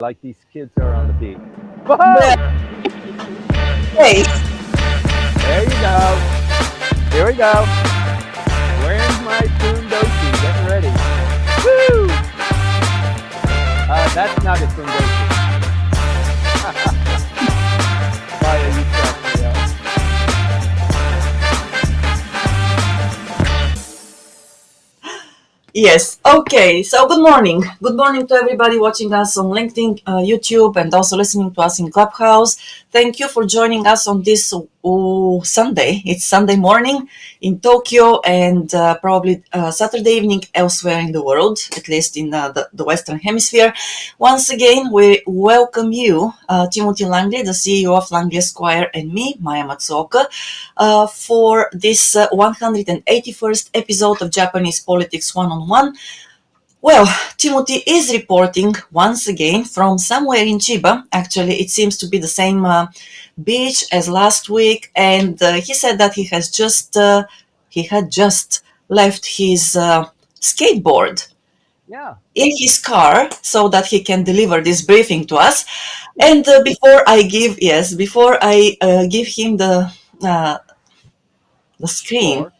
like these kids are on the beat. Well, Whoa! hey, There you go. Here we go. Wearing my fundoshi, getting ready. Woo! That's not a fundoshi. Maya, you crack me up. yes. Okay. So, good morning. Good morning to everybody watching us on LinkedIn, YouTube, and also listening to us in Clubhouse. Thank you for joining us on this Sunday. It's Sunday morning in Tokyo and probably Saturday evening elsewhere in the world, at least in the Western Hemisphere. Once again, we welcome you, Timothy Langley, the CEO of Langley Esquire, and me, Maya Matsuoka, for this 181st episode of Japanese Politics One-on-One. Well, Timothy is reporting once again from somewhere in Chiba. Actually, it seems to be the same beach as last week, and he said that he had just left his skateboard Yeah. in his car so that he can deliver this briefing to us. And before I give him uh, the screen, Floor.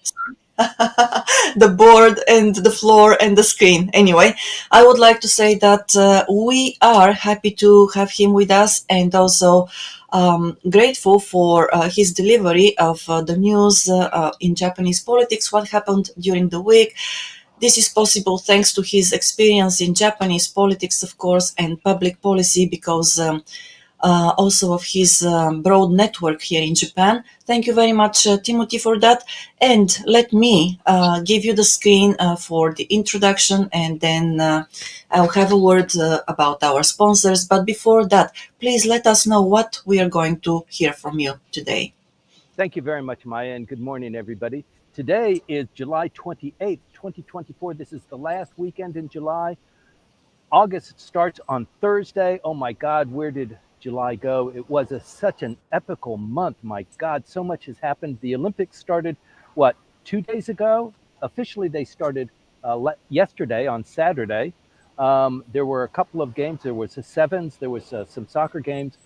the board and the floor and the screen. Anyway, I would like to say that we are happy to have him with us and also grateful for his delivery of the news in Japanese politics, what happened during the week. This is possible thanks to his experience in Japanese politics, of course, and public policy, because also of his broad network here in Japan. Thank you very much, Timothy, for that. And let me give you the screen for the introduction, and then I'll have a word about our sponsors. But before that, please let us know what we are going to hear from you today. Thank you very much, Maya, and good morning, everybody. Today is July 28th, 2024. This is the last weekend in July. August starts on Thursday. Oh my God, where did July go? It was such an epical month. My God, so much has happened. The Olympics started, what, 2 days ago? Officially, they started yesterday on Saturday. There were a couple of games. There was the sevens. There was some soccer games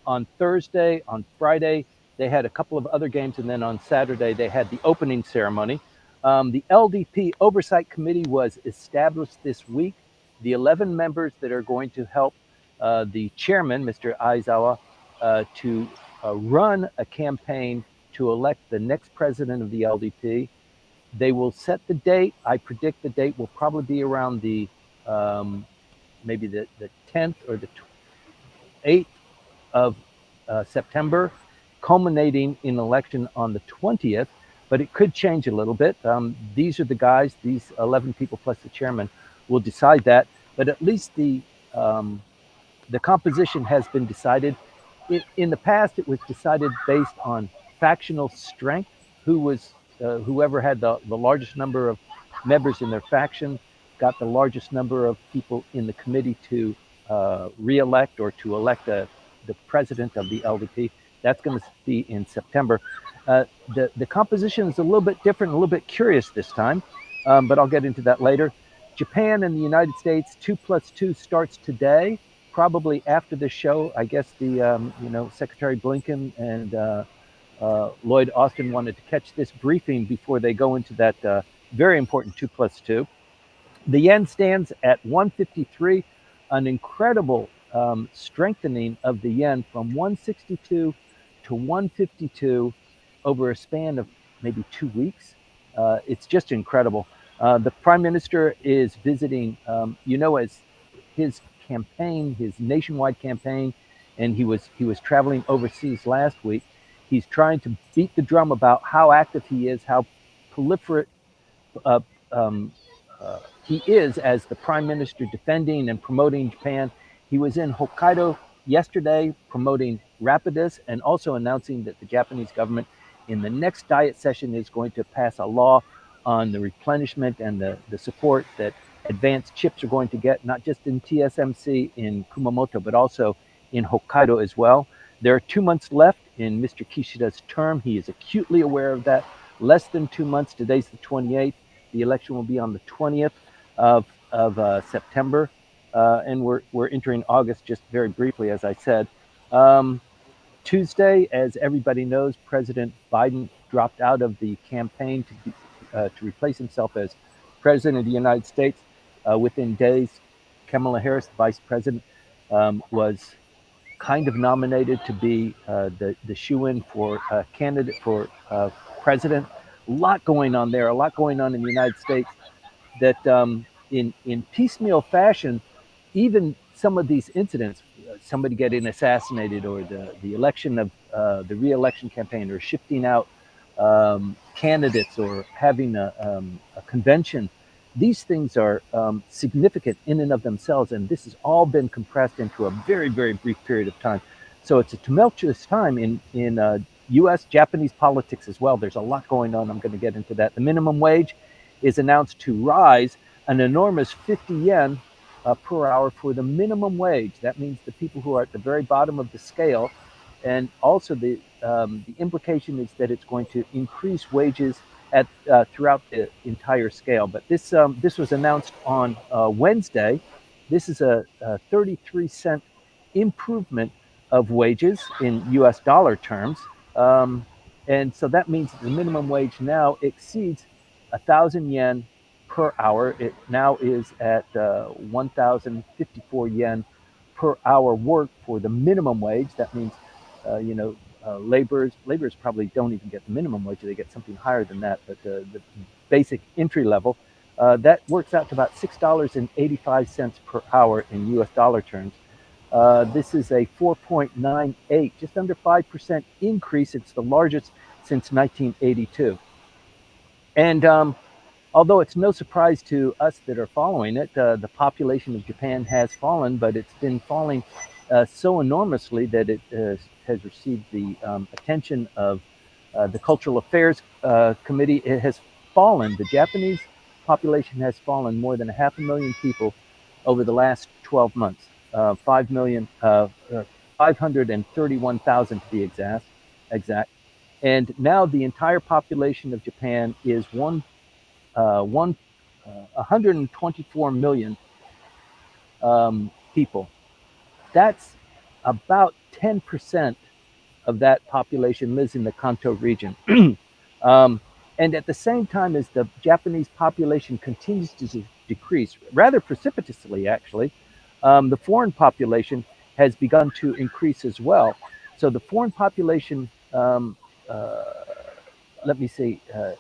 on Thursday. On Friday, they had a couple of other games, and then on Saturday they had the opening ceremony. The LDP Oversight Committee was established this week. The 11 members that are going to help the chairman, Mr. Aizawa, to run a campaign to elect the next president of the LDP. They will set the date. I predict the date will probably be around the maybe the 10th or the 8th of September, culminating in election on the 20th. But it could change a little bit. These are the guys, these 11 people plus the chairman will decide that. But at least the composition has been decided. In the past, it was decided based on factional strength. Whoever had the largest number of members in their faction got the largest number of people in the committee to re-elect or to elect the president of the LDP. That's going to be in September. The composition is a little bit different, a little bit curious this time, but I'll get into that later. Japan and the United States, 2+2 starts today, probably after the show. I guess the Secretary Blinken and Lloyd Austin wanted to catch this briefing before they go into that very important 2+2. The yen stands at 153, an incredible strengthening of the yen from 162 to 152 over a span of maybe 2 weeks. It's just incredible. The Prime Minister is visiting, as his campaign, his nationwide campaign, and he was traveling overseas last week. He's trying to beat the drum about how active he is, how proliferate uh, um, he is as the Prime Minister defending and promoting Japan. He was in Hokkaido yesterday promoting Rapidus and also announcing that the Japanese government in the next diet session is going to pass a law on the replenishment and the support that advanced chips are going to get, not just in TSMC in Kumamoto, but also in Hokkaido as well. There are 2 months left in Mr. Kishida's term. He is acutely aware of that. Less than 2 months. Today's the 28th. The election will be on the 20th of September. and we're entering August just very briefly, as I said. Um, Tuesday, as everybody knows, President Biden dropped out of the campaign to replace himself as president of the United States. Within days, Kamala Harris, the vice president, was kind of nominated to be the shoe-in for candidate for president. A lot going on there. A lot going on in the United States. That in piecemeal fashion, even some of these incidents, somebody getting assassinated, or the election of the re-election campaign, or shifting out candidates, or having a convention, these things are significant in and of themselves, and this has all been compressed into a very, very brief period of time. So it's a tumultuous time in U.S. Japanese politics as well. There's a lot going on. I'm going to get into that. The minimum wage is announced to rise an enormous 50 yen per hour for the minimum wage. That means the people who are at the very bottom of the scale. And also the implication is that it's going to increase wages at throughout the entire scale. But this was announced on Wednesday. This is a 33-cent improvement of wages in U.S. dollar terms. And so that means the minimum wage now exceeds 1,000 yen per hour. It now is at 1,054 yen per hour work for the minimum wage. That means, laborers probably don't even get the minimum wage. They get something higher than that. But the basic entry level, that works out to about $6.85 per hour in U.S. dollar terms. This is a 4.98, just under 5% increase. It's the largest since 1982. And although it's no surprise to us that are following it, the population of Japan has fallen, but it's been falling so enormously that it has received the attention of the Cultural Affairs Committee. It has fallen. The Japanese population has fallen more than 500,000 people over the last 12 months. 531,000 to be exact. And now the entire population of Japan is 124 million people. That's about 10% of that population lives in the Kanto region. And at the same time as the Japanese population continues to decrease, rather precipitously actually, the foreign population has begun to increase as well. So the foreign population,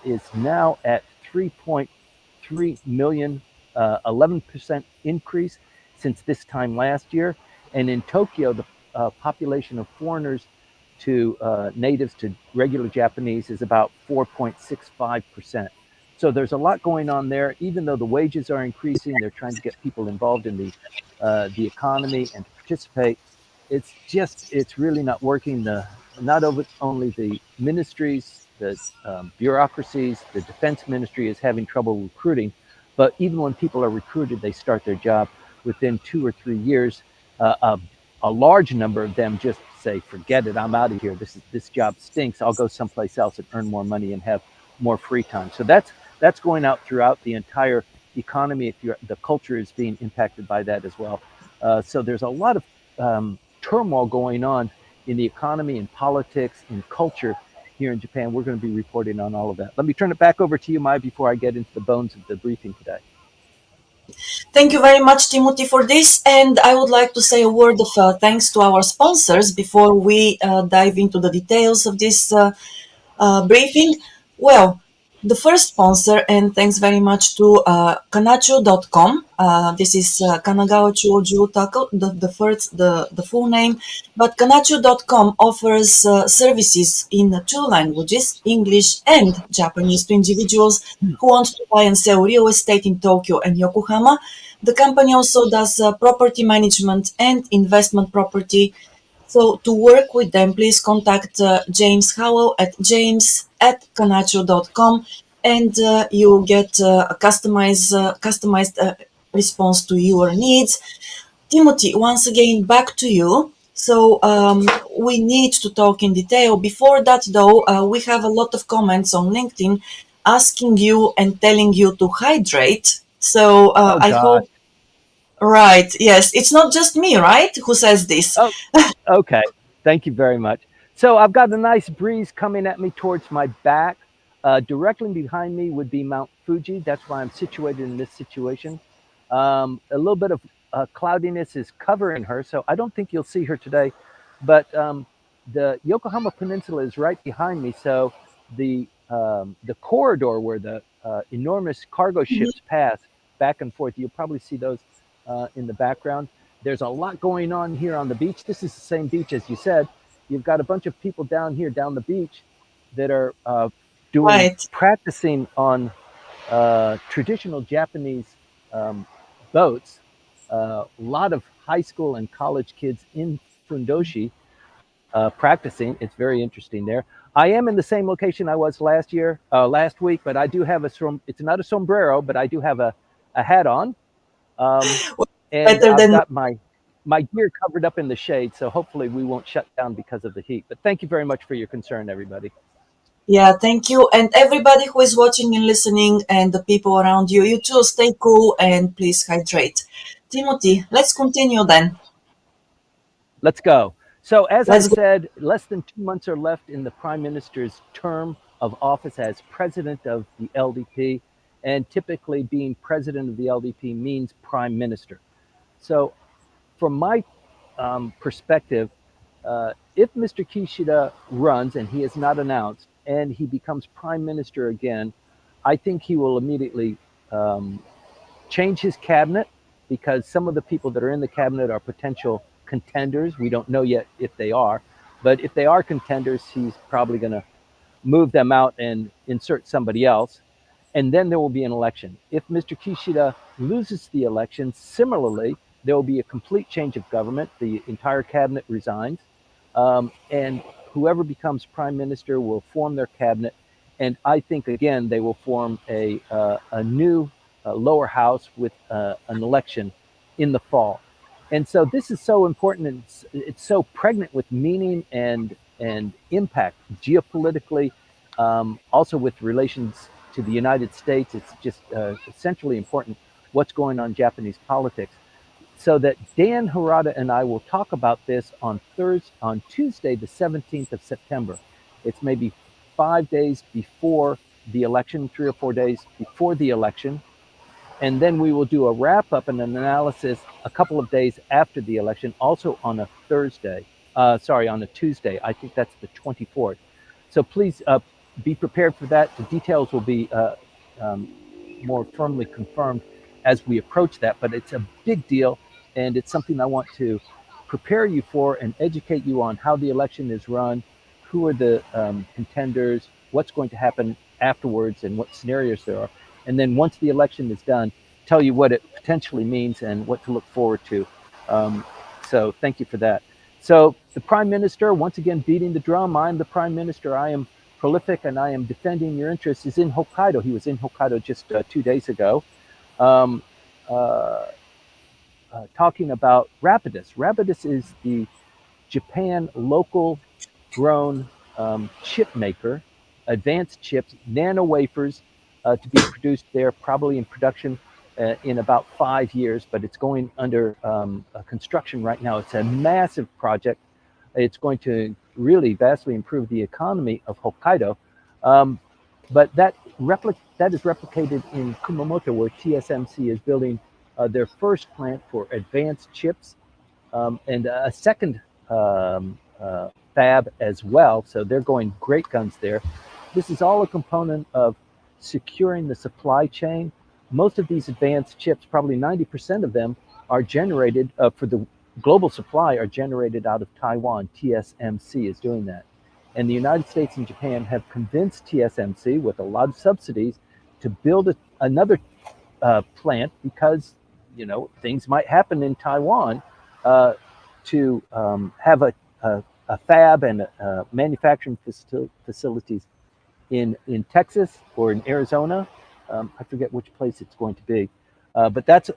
is now at 3.3 million, 11% increase since this time last year. And in Tokyo, the population of foreigners to natives to regular Japanese is about 4.65%. So there's a lot going on there. Even though the wages are increasing, they're trying to get people involved in the economy and to participate. It's really not working. Not only the ministries, the bureaucracies, the defense ministry is having trouble recruiting, but even when people are recruited, they start their job within 2 or 3 years. A large number of them just say, "Forget it, I'm out of here. This job stinks. I'll go someplace else and earn more money and have more free time." So that's going out throughout the entire economy. The culture is being impacted by that as well. So there's a lot of turmoil going on in the economy, in politics, in culture here in Japan. We're going to be reporting on all of that. Let me turn it back over to you, Mai, before I get into the bones of the briefing today. Thank you very much, Timothy, for this. And I would like to say a word of thanks to our sponsors before we dive into the details of this briefing. Well, the first sponsor, and thanks very much to Kanchu.com. This is Kanagawa Chuo Jutaku, the full name. But Kanchu.com offers services in 2 languages, English and Japanese, to individuals who want to buy and sell real estate in Tokyo and Yokohama. The company also does property management and investment property. So to work with them, please contact James Howell at james@kanchu.com, and you will get a customized response to your needs. Timothy, once again, back to you. So we need to talk in detail. Before that, though, we have a lot of comments on LinkedIn asking you and telling you to hydrate. So I hope Right. Yes. It's not just me, right? Who says this? Oh, okay. Thank you very much. So I've got a nice breeze coming at me towards my back. Directly behind me would be Mount Fuji. That's why I'm situated in this situation. A little bit of cloudiness is covering her, so I don't think you'll see her today. But the Yokohama Peninsula is right behind me, so the corridor where the enormous cargo Mhm. ships pass back and forth, you'll probably see those in the background. There's a lot going on here on the beach. This is the same beach as you said. You've got a bunch of people down here, down the beach, that are doing Right. practicing on traditional Japanese um, boats. A lot of high school and college kids in Fundoshi practicing. It's very interesting there. I am in the same location I was last week, but I do have it's not a sombrero, but I do have a hat on. Um, and Better I've than. got my gear covered up in the shade, so hopefully we won't shut down because of the heat. But thank you very much for your concern, everybody. Yeah, thank you. And everybody who is watching and listening, and the people around you, you too, stay cool and please hydrate. Timothy, let's continue then. Let's go. So, as I Let's go. said, less than 2 months are left in the Prime Minister's term of office as president of the LDP. And typically, being president of the LDP means prime minister. So, from my perspective, if Mr. Kishida runs and he is not announced and he becomes prime minister again, I think he will immediately um, change his cabinet because some of the people that are in the cabinet are potential contenders. We don't know yet if they are, but if they are contenders, he's probably going to move them out and insert somebody else. And then there will be an election. If Mr. Kishida loses the election, similarly, there will be a complete change of government. The entire cabinet resigns. And whoever becomes prime minister will form their cabinet. And I think, again, they will form a new lower house with an election in the fall. And so this is so important, and it's so pregnant with meaning and impact geopolitically, also with relations to the United States. It's just essentially important what's going on in Japanese politics. So that Dan Harada and I will talk about this on Tuesday, the 17th of September. It's maybe 5 days before the election, 3 or 4 days before the election, and then we will do a wrap up and an analysis a couple of days after the election, also on a on a Tuesday. I think that's the 24th. So please be prepared for that. The details will be um, more firmly confirmed as we approach that, but it's a big deal, and it's something I want to prepare you for and educate you on how the election is run, who are the contenders, what's going to happen afterwards, and what scenarios there are. And then once the election is done, tell you what it potentially means and what to look forward to. Um, so thank you for that. So the prime minister, once again, beating the drum. I'm the prime minister. I am prolific and I am defending your interests. Is in Hokkaido. He was in Hokkaido just 2 days ago, um, uh, talking about Rapidus. Rapidus is the Japan local grown chip maker, advanced chips, nano wafers to be produced there, probably in production in about 5 years, but it's going under construction right now. It's a massive project. It's going to really vastly improve the economy of Hokkaido. Um, but that is replicated in Kumamoto, where TSMC is building their first plant for advanced chips and a second fab as well. So they're going great guns there. This is all a component of securing the supply chain. Most of these advanced chips, probably 90% of them, are generated for the global supply are generated out of Taiwan. TSMC is doing that. And the United States and Japan have convinced TSMC with a lot of subsidies to build another plant because things might happen in Taiwan uh, to have a fab and manufacturing facilities in Texas or in Arizona. I forget which place it's going to be, but that's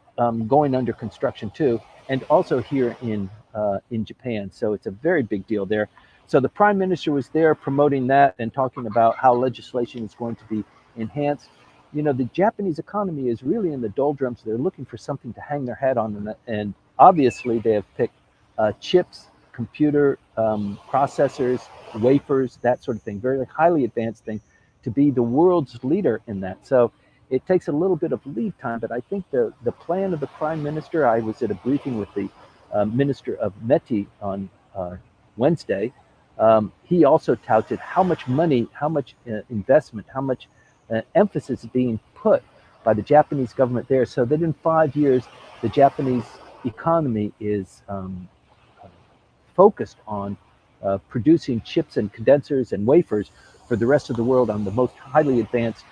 going under construction too, and also here in Japan. So it's a very big deal there. So the prime minister was there promoting that and talking about how legislation is going to be enhanced. the Japanese economy is really in the doldrums. They're looking for something to hang their hat on, and obviously they have picked chips, computer processors, wafers, that sort of thing, very highly advanced thing, to be the world's leader in that. So it takes a little bit of lead time, but I think the plan of the Prime Minister, I was at a briefing with the Minister of METI on Wednesday. He also touted how much money, how much investment, how much emphasis is being put by the Japanese government there, so that in 5 years, the Japanese economy is focused on producing chips and condensers and wafers for the rest of the world on the most highly advanced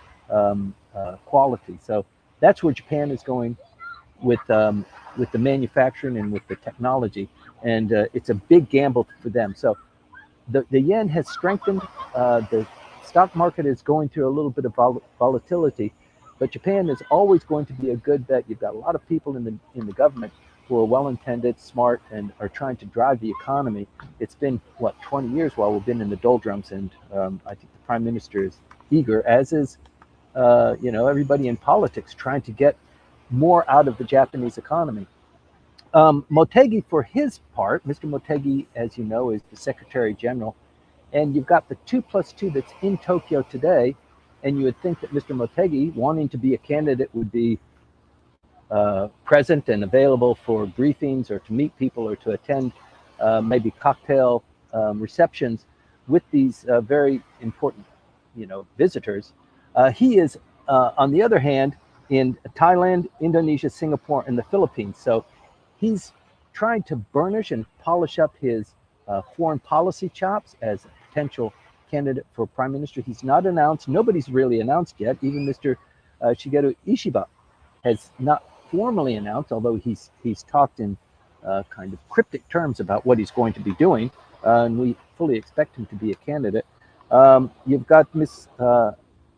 quality. So that's where Japan is going with the manufacturing and with the technology, and it's a big gamble for them. So the yen has strengthened. The stock market is going through a little bit of volatility, but Japan is always going to be a good bet. You've got a lot of people in the government who are well-intended, smart, and are trying to drive the economy. It's been 20 years while we've been in the doldrums, and I think the Prime Minister is eager, as is everybody in politics, trying to get more out of the Japanese economy. Motegi, for his part, Mr. Motegi, as you know, is the Secretary General, and you've got the 2+2 that's in Tokyo today, and you would think that Mr. Motegi, wanting to be a candidate, would be present and available for briefings or to meet people or to attend maybe cocktail receptions with these very important, visitors. He is, on the other hand, in Thailand, Indonesia, Singapore, and the Philippines. So he's trying to burnish and polish up his foreign policy chops as a potential candidate for Prime Minister. He's not announced. Nobody's really announced yet. Even Mr. Shigeru Ishiba has not formally announced, although he's talked in kind of cryptic terms about what he's going to be doing, and we fully expect him to be a candidate. You've got Miss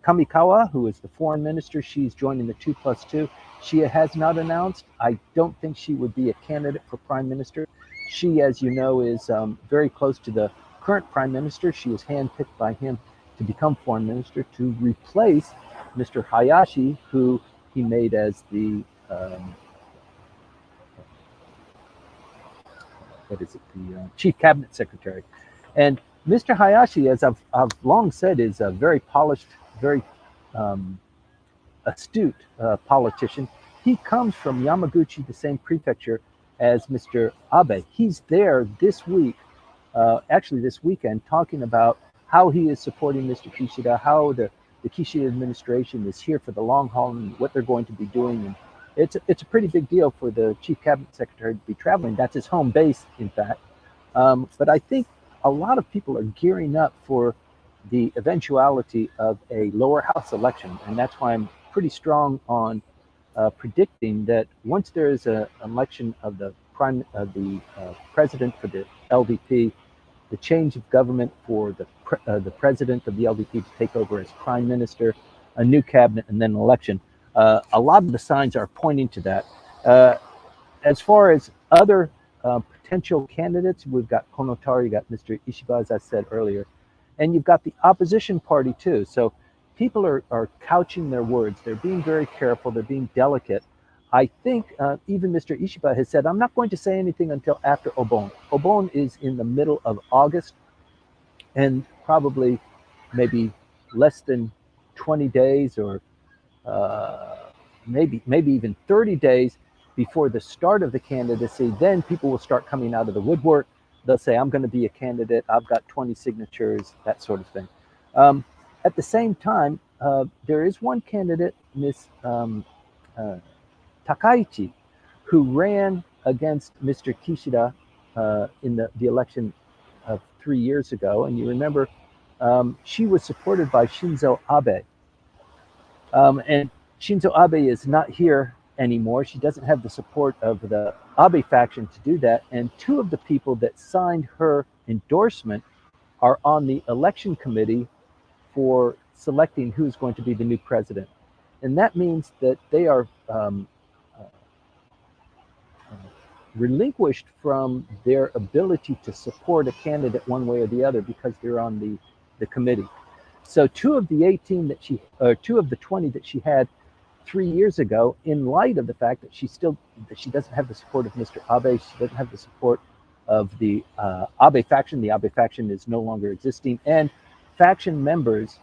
Kamikawa, who is the foreign minister. She's joining the 2+2. She has not announced. I don't think she would be a candidate for Prime Minister. She, as you know, is very close to the current Prime Minister. She was handpicked by him to become foreign minister to replace Mr. Hayashi, who he made as the chief cabinet secretary. And Mr. Hayashi, as I've long said, is a very polished, very astute politician. He comes from Yamaguchi, the same prefecture as Mr. Abe. He's there this week, actually this weekend, talking about how he is supporting Mr. Kishida, how the Kishida administration is here for the long haul and what they're going to be doing. And it's a pretty big deal for the chief cabinet secretary to be traveling. That's his home base, in fact. But I think a lot of people are gearing up for the eventuality of a lower house election, and that's why I'm pretty strong on predicting that once there is an election of the president for the LDP, the change of government for the president of the LDP to take over as prime minister, a new cabinet, and then an election. A lot of the signs are pointing to that. As far as other potential candidates, we've got Konotari, you got Mr. Ishiba, as I said earlier, and you've got the opposition party too. So people are couching their words. They're being very careful. They're being delicate. I think even Mr. Ishiba has said, I'm not going to say anything until after Obon. Obon is in the middle of August, and probably maybe less than 20 days or maybe even 30 days before the start of the candidacy. Then people will start coming out of the woodwork. They'll say, I'm going to be a candidate. I've got 20 signatures, that sort of thing. At the same time, there is one candidate, Miss Takaichi, who ran against Mr. Kishida in the election of 3 years ago. And you remember, she was supported by Shinzo Abe. And Shinzo Abe is not here anymore. She doesn't have the support of the Abe faction to do that. And two of the people that signed her endorsement are on the election committee for selecting who's going to be the new president. And that means that they are relinquished from their ability to support a candidate one way or the other because they're on the committee. So two of the 18 that she, or two of the 20 that she had 3 years ago, in light of the fact that she doesn't have the support of Mr. Abe, she doesn't have the support of the Abe faction. The Abe faction is no longer existing, and faction members,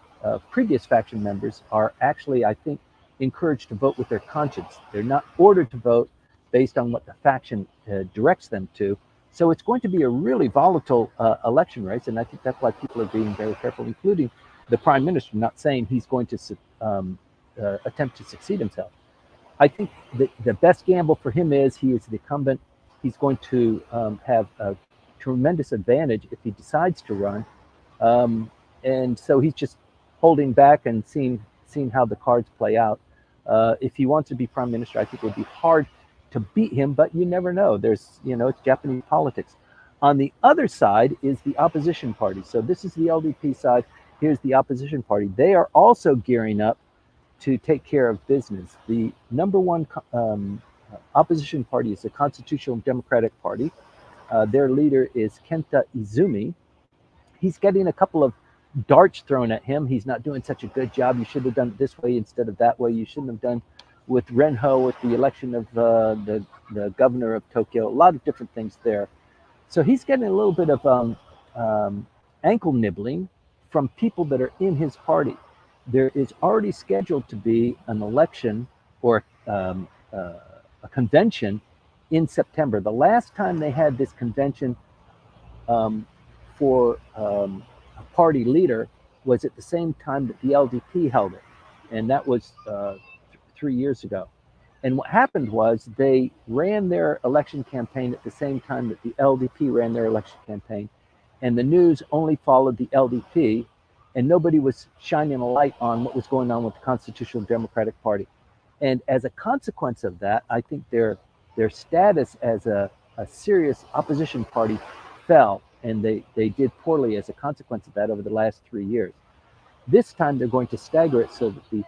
previous faction members, are actually, I think, encouraged to vote with their conscience. They're not ordered to vote based on what the faction directs them to. So it's going to be a really volatile election race, and I think that's why people are being very careful, including the prime minister, not saying he's going to attempt to succeed himself. I think the best gamble for him is he is the incumbent. He's going to have a tremendous advantage if he decides to run. And so he's just holding back and seeing how the cards play out. If he wants to be prime minister, I think it would be hard to beat him, but you never know. There's, it's Japanese politics. On the other side is the opposition party. So this is the LDP side. Here's the opposition party. They are also gearing up to take care of business. The number one opposition party is the Constitutional Democratic Party. Their leader is Kenta Izumi. He's getting a couple of darts thrown at him. He's not doing such a good job. You should have done it this way instead of that way. You shouldn't have done with Renho, with the election of the governor of Tokyo. A lot of different things there. So he's getting a little bit of ankle nibbling from people that are in his party. There is already scheduled to be an election or a convention in September. The last time they had this convention for a party leader was at the same time that the LDP held it, and that was 3 years ago. And what happened was they ran their election campaign at the same time that the LDP ran their election campaign, and the news only followed the LDP, and nobody was shining a light on what was going on with the Constitutional Democratic Party. And as a consequence of that, I think their status as a serious opposition party fell, and they did poorly as a consequence of that over the last 3 years. This time they're going to stagger it so that the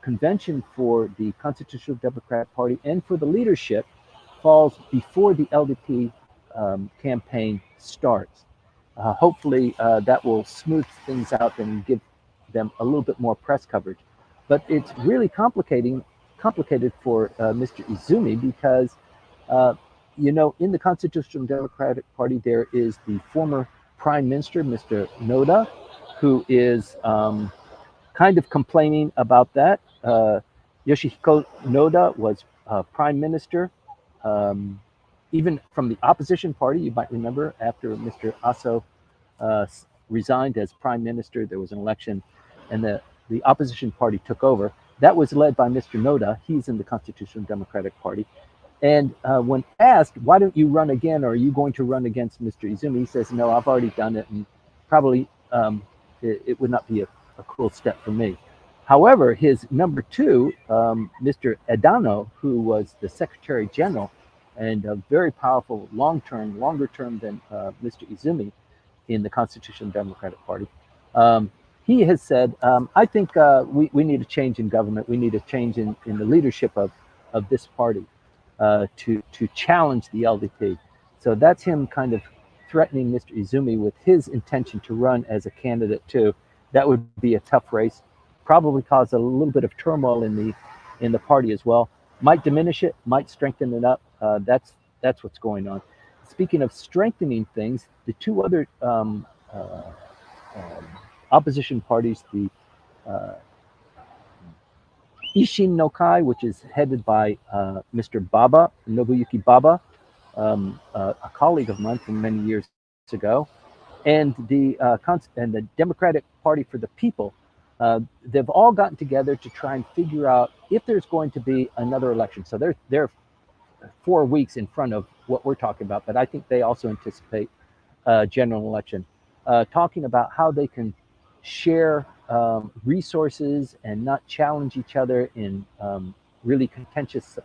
convention for the Constitutional Democratic Party and for the leadership falls before the LDP campaign starts. Hopefully that will smooth things out and give them a little bit more press coverage. But it's really complicated for Mr. Izumi because, in the Constitutional Democratic Party, there is the former Prime Minister, Mr. Noda, who is kind of complaining about that. Yoshihiko Noda was Prime Minister, even from the opposition party. You might remember after Mr. Aso resigned as Prime Minister, there was an election, and the opposition party took over. That was led by Mr. Noda. He's in the Constitutional Democratic Party. And when asked, why don't you run again, or are you going to run against Mr. Izumi, he says, no, I've already done it, and probably it would not be a cool step for me. However, his number two, Mr. Edano, who was the Secretary General and a very powerful longer term than Mr. Izumi in the Constitutional Democratic Party, he has said, I think we need a change in government. We need a change in the leadership of this party to challenge the LDP. So that's him kind of threatening Mr. Izumi with his intention to run as a candidate too. That would be a tough race, probably cause a little bit of turmoil in the party as well. Might diminish it, might strengthen it up. That's what's going on. Speaking of strengthening things, the two other opposition parties, the Ishin no Kai, which is headed by Mr. Baba, Nobuyuki Baba, a colleague of mine from many years ago, and the Democratic Party for the People, they've all gotten together to try and figure out if there's going to be another election. So they're 4 weeks in front of what we're talking about, but I think they also anticipate a general election, talking about how they can share resources and not challenge each other in really contentious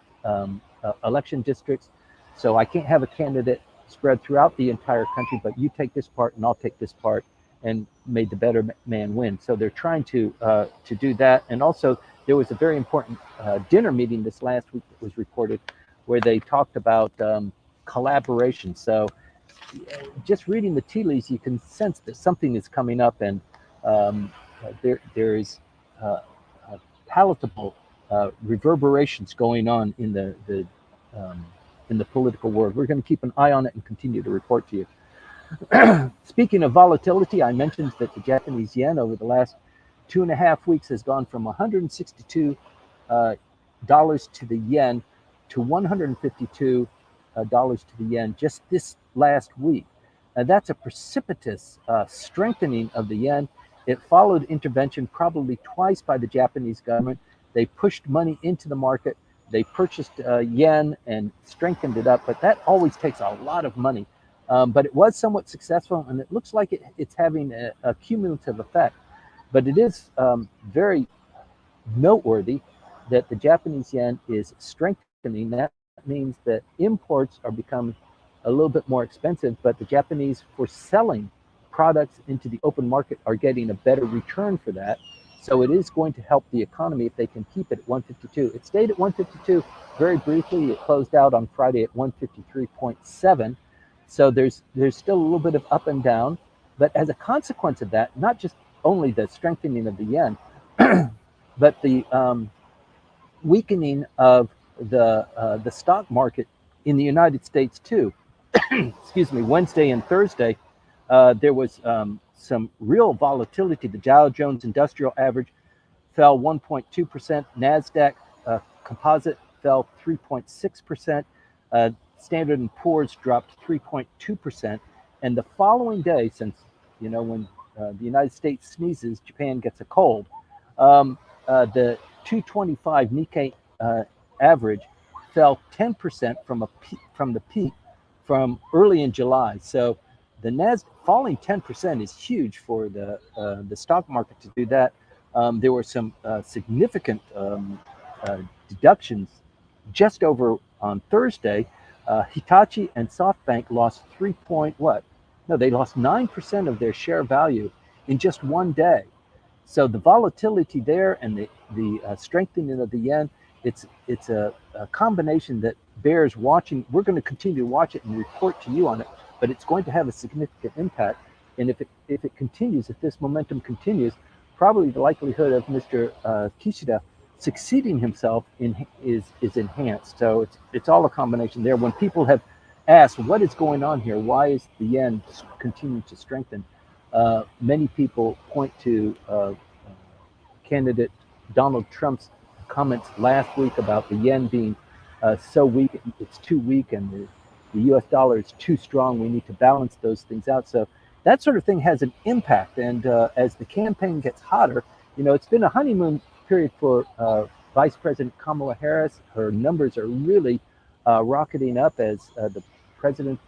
election districts. So I can't have a candidate spread throughout the entire country, but you take this part and I'll take this part, and made the better man win. So they're trying to do that. And also there was a very important dinner meeting this last week that was reported where they talked about collaboration. So just reading the tea leaves, you can sense that something is coming up, and there is palatable reverberations going on in um, the political world. We're going to keep an eye on it and continue to report to you. Speaking of volatility, I mentioned that the Japanese yen over the last 2.5 weeks has gone from 162 dollars to the yen to 152 dollars to the yen just this last week. That's a precipitous strengthening of the yen. It followed intervention probably twice by the Japanese government. They pushed money into the market. They purchased yen and strengthened it up, but that always takes a lot of money. But it was somewhat successful, and it looks like it's having a cumulative effect. But it is very noteworthy that the Japanese yen is strengthening. That means that imports are becoming a little bit more expensive, but the Japanese, for selling products into the open market, are getting a better return for that. So it is going to help the economy if they can keep it at 152. It stayed at 152 very briefly. It closed out on Friday at 153.7. So there's still a little bit of up and down, but as a consequence of that, not just only the strengthening of the yen, but the weakening of the stock market in the United States too. Excuse me. Wednesday and Thursday, there was some real volatility. The Dow Jones Industrial Average fell 1.2%. Nasdaq Composite fell 3.6%. Standard & Poor's dropped 3.2%. And the following day, since, when the United States sneezes, Japan gets a cold, the 225 Nikkei average fell 10% from the peak from early in July. So the Nasdaq falling 10% is huge for the stock market to do that. There were some significant deductions just over on Thursday. Hitachi and SoftBank lost they lost 9% of their share value in just one day. So the volatility there and the strengthening of the yen, it's a combination that bears watching. We're going to continue to watch it and report to you on it, but it's going to have a significant impact. And if it continues, if this momentum continues, probably the likelihood of Mr. Kishida succeeding himself is enhanced. So it's all a combination there. When people have asked what is going on here, why is the yen continuing to strengthen, many people point to candidate Donald Trump's comments last week about the yen being so weak, it's too weak, and the US dollar is too strong. We need to balance those things out. So that sort of thing has an impact. And as the campaign gets hotter, it's been a honeymoon period for Vice President Kamala Harris. Her numbers are really rocketing up as the president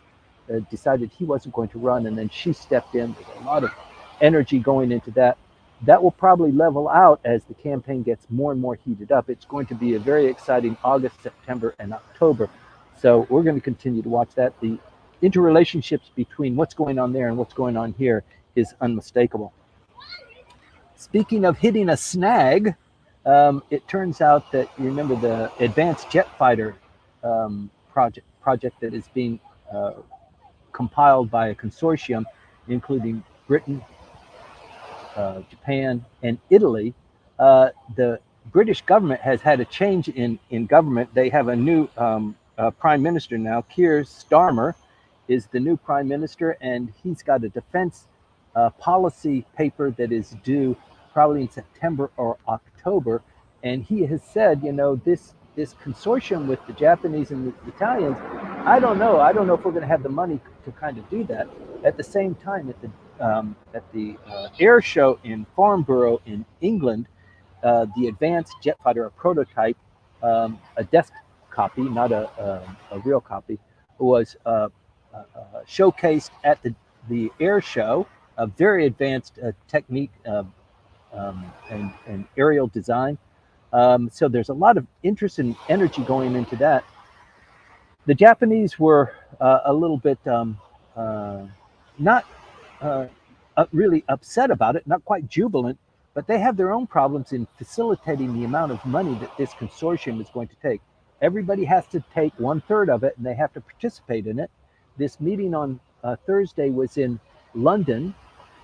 decided he wasn't going to run, and then she stepped in. There's a lot of energy going into that. That will probably level out as the campaign gets more and more heated up. It's going to be a very exciting August, September, and October. So we're going to continue to watch that. The interrelationships between what's going on there and what's going on here is unmistakable. Speaking of hitting a snag, it turns out that, you remember the advanced jet fighter project that is being compiled by a consortium, including Britain, Japan, and Italy. The British government has had a change in government. They have a new prime minister now. Keir Starmer is the new prime minister, and he's got a defense policy paper that is due probably in September or October. And he has said, this consortium with the Japanese and the Italians, I don't know if we're going to have the money to kind of do that. At the same time, at the air show in Farnborough in England, the advanced jet fighter, a prototype, a desk copy, not a real copy, was showcased at the air show. A very advanced technique and aerial design. So there's a lot of interest and energy going into that. The Japanese were a little bit not really upset about it, not quite jubilant, but they have their own problems in facilitating the amount of money that this consortium is going to take. Everybody has to take 1/3 of it, and they have to participate in it. This meeting on Thursday was in London.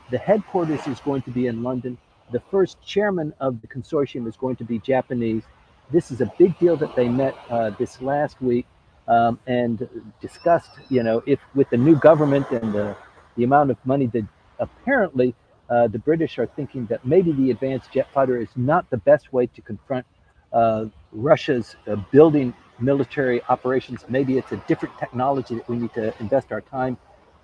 The headquarters is going to be in London. The first chairman of the consortium is going to be Japanese. This is a big deal that they met this last week and discussed, if with the new government and the amount of money that apparently the British are thinking that maybe the advanced jet fighter is not the best way to confront Russia's building military operations. Maybe it's a different technology that we need to invest our time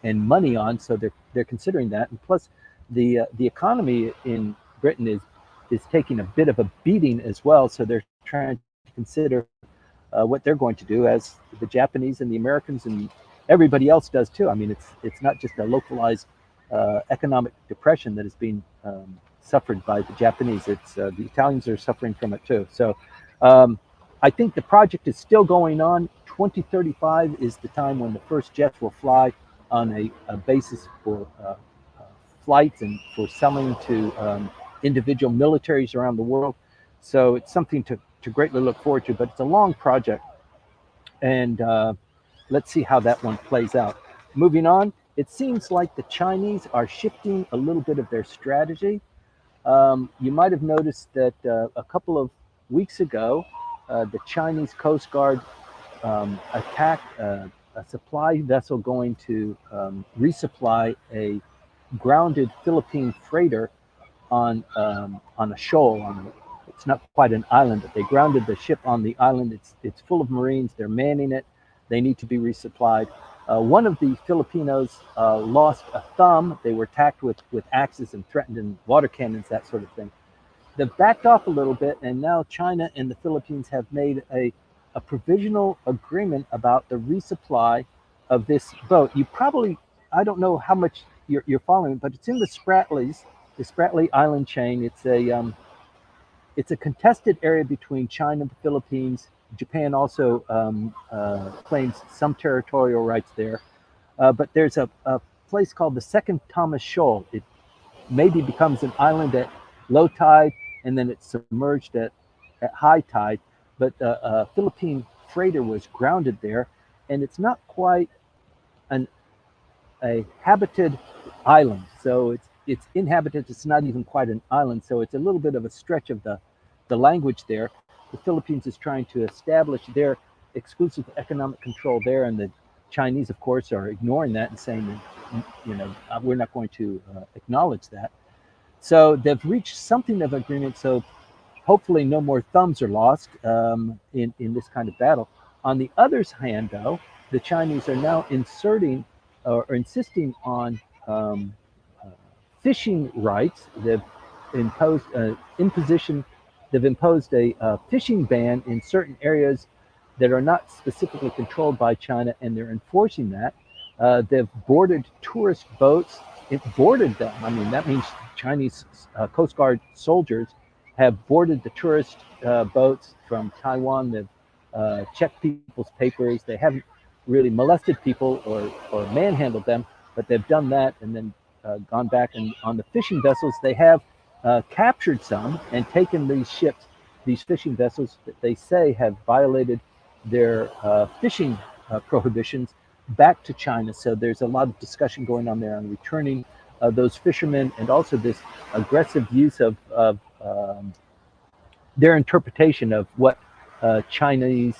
and money on. So they're considering that. And plus, the economy in Britain is taking a bit of a beating as well. So they're trying to consider what they're going to do, as the Japanese and the Americans and everybody else does too. I mean, it's not just a localized economic depression that is being suffered by the Japanese. It's the Italians are suffering from it too. So I think the project is still going on. 2035 is the time when the first jets will fly on a basis for flights and for selling to individual militaries around the world. So it's something to greatly look forward to, but it's a long project. And let's see how that one plays out. Moving on, it seems like the Chinese are shifting a little bit of their strategy. You might have noticed that a couple of weeks ago, the Chinese Coast Guard attacked a supply vessel going to resupply a grounded Philippine freighter on a shoal. It's not quite an island, but they grounded the ship on the island. It's full of Marines. They're manning it. They need to be resupplied. One of the Filipinos lost a thumb. They were attacked with axes and threatened in water cannons, that sort of thing. They've backed off a little bit, and now China and the Philippines have made a provisional agreement about the resupply of this boat. You probably, I don't know how much you're following, but it's in the Spratly Island chain. It's a contested area between China and the Philippines. Japan also claims some territorial rights there. But there's a place called the Second Thomas Shoal. It maybe becomes an island at low tide, and then it's submerged at high tide. But a Philippine freighter was grounded there, and it's not quite a habited island. So it's inhabited. It's not even quite an island. So it's a little bit of a stretch of the language there. The Philippines is trying to establish their exclusive economic control there, and the Chinese, of course, are ignoring that and saying that, we're not going to acknowledge that. So they've reached something of agreement. So hopefully no more thumbs are lost in this kind of battle. On the other hand, though, the Chinese are now inserting or insisting on fishing rights. They've imposed They've imposed a fishing ban in certain areas that are not specifically controlled by China, and they're enforcing that. They've boarded tourist boats. It boarded them. I mean, that means Chinese Coast Guard soldiers have boarded the tourist boats from Taiwan. They've checked people's papers. They haven't really molested people or manhandled them, but they've done that and then gone back. And on the fishing vessels, they have captured some and taken these fishing vessels that they say have violated their fishing prohibitions back to China. So there's a lot of discussion going on there on returning those fishermen, and also this aggressive use of their interpretation of what Chinese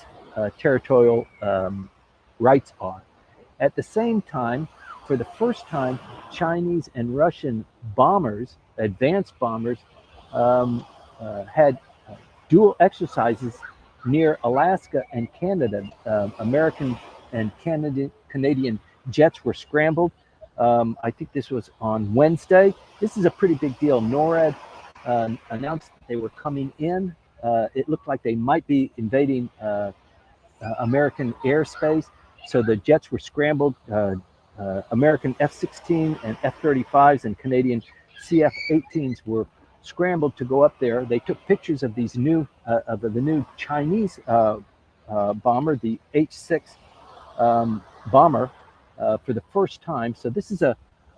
territorial rights are. At the same time, for the first time, Chinese and Russian bombers, advanced bombers, had dual exercises near Alaska and Canada. American and Canadian jets were scrambled. I think this was on Wednesday. This is a pretty big deal. NORAD announced that they were coming in. It looked like they might be invading American airspace. So the jets were scrambled. American F-16 and F-35s and Canadian CF-18s were scrambled to go up there. They took pictures of these new of the new Chinese bomber, the H-6 bomber, for the first time. So this is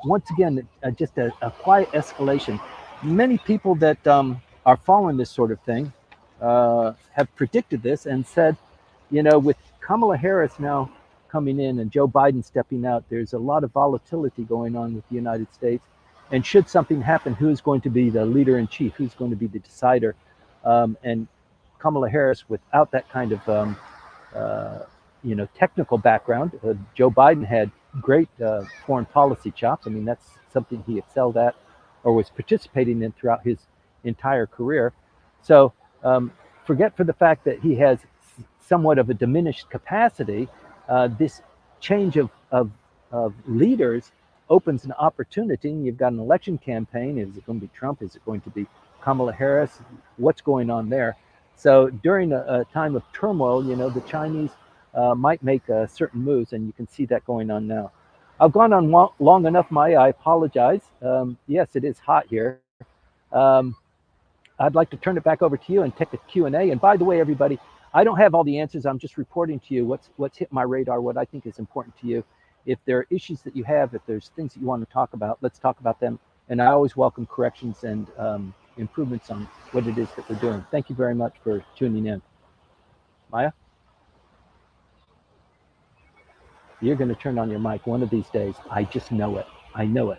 once again just a quiet escalation. Many people that are following this sort of thing have predicted this and said, with Kamala Harris now coming in and Joe Biden stepping out, there's a lot of volatility going on with the United States. And should something happen, who's going to be the leader in chief? Who's going to be the decider? And Kamala Harris, without that kind of technical background, Joe Biden had great foreign policy chops. I mean, that's something he excelled at or was participating in throughout his entire career. So forget for the fact that he has somewhat of a diminished capacity. This change of leaders opens an opportunity. You've got an election campaign. Is it going to be Trump? Is it going to be Kamala Harris? What's going on there? So during a time of turmoil, the Chinese might make certain moves, and you can see that going on now. I've gone on long enough, Maya. I apologize. Yes, it is hot here. Um, I'd like to turn it back over to you and take a Q&A. And by the way, everybody, I don't have all the answers. I'm just reporting to you what's hit my radar, what I think is important to you. If there are issues that you have, if there's things that you want to talk about, let's talk about them. And I always welcome corrections and improvements on what it is that we're doing. Thank you very much for tuning in. Maya? You're going to turn on your mic one of these days. I just know it. I know it.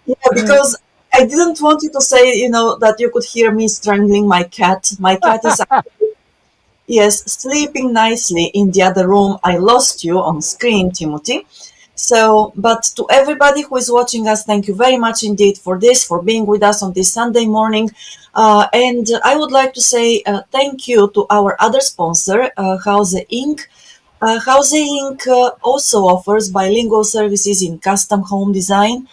Yeah, because I didn't want you to say, that you could hear me strangling my cat. My cat is, yes, sleeping nicely in the other room. I lost you on screen, Timothy. So, but to everybody who is watching us, thank you very much indeed for being with us on this Sunday morning. And I would like to say thank you to our other sponsor, Houze Inc. Houze Inc. Also offers bilingual services in custom home design,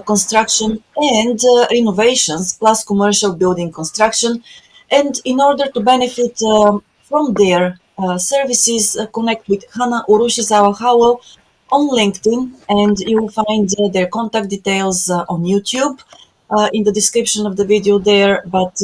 construction, and renovations, plus commercial building construction. And in order to benefit from their services, connect with Hana Urushizawa Howell on LinkedIn, and you will find their contact details on YouTube in the description of the video there. But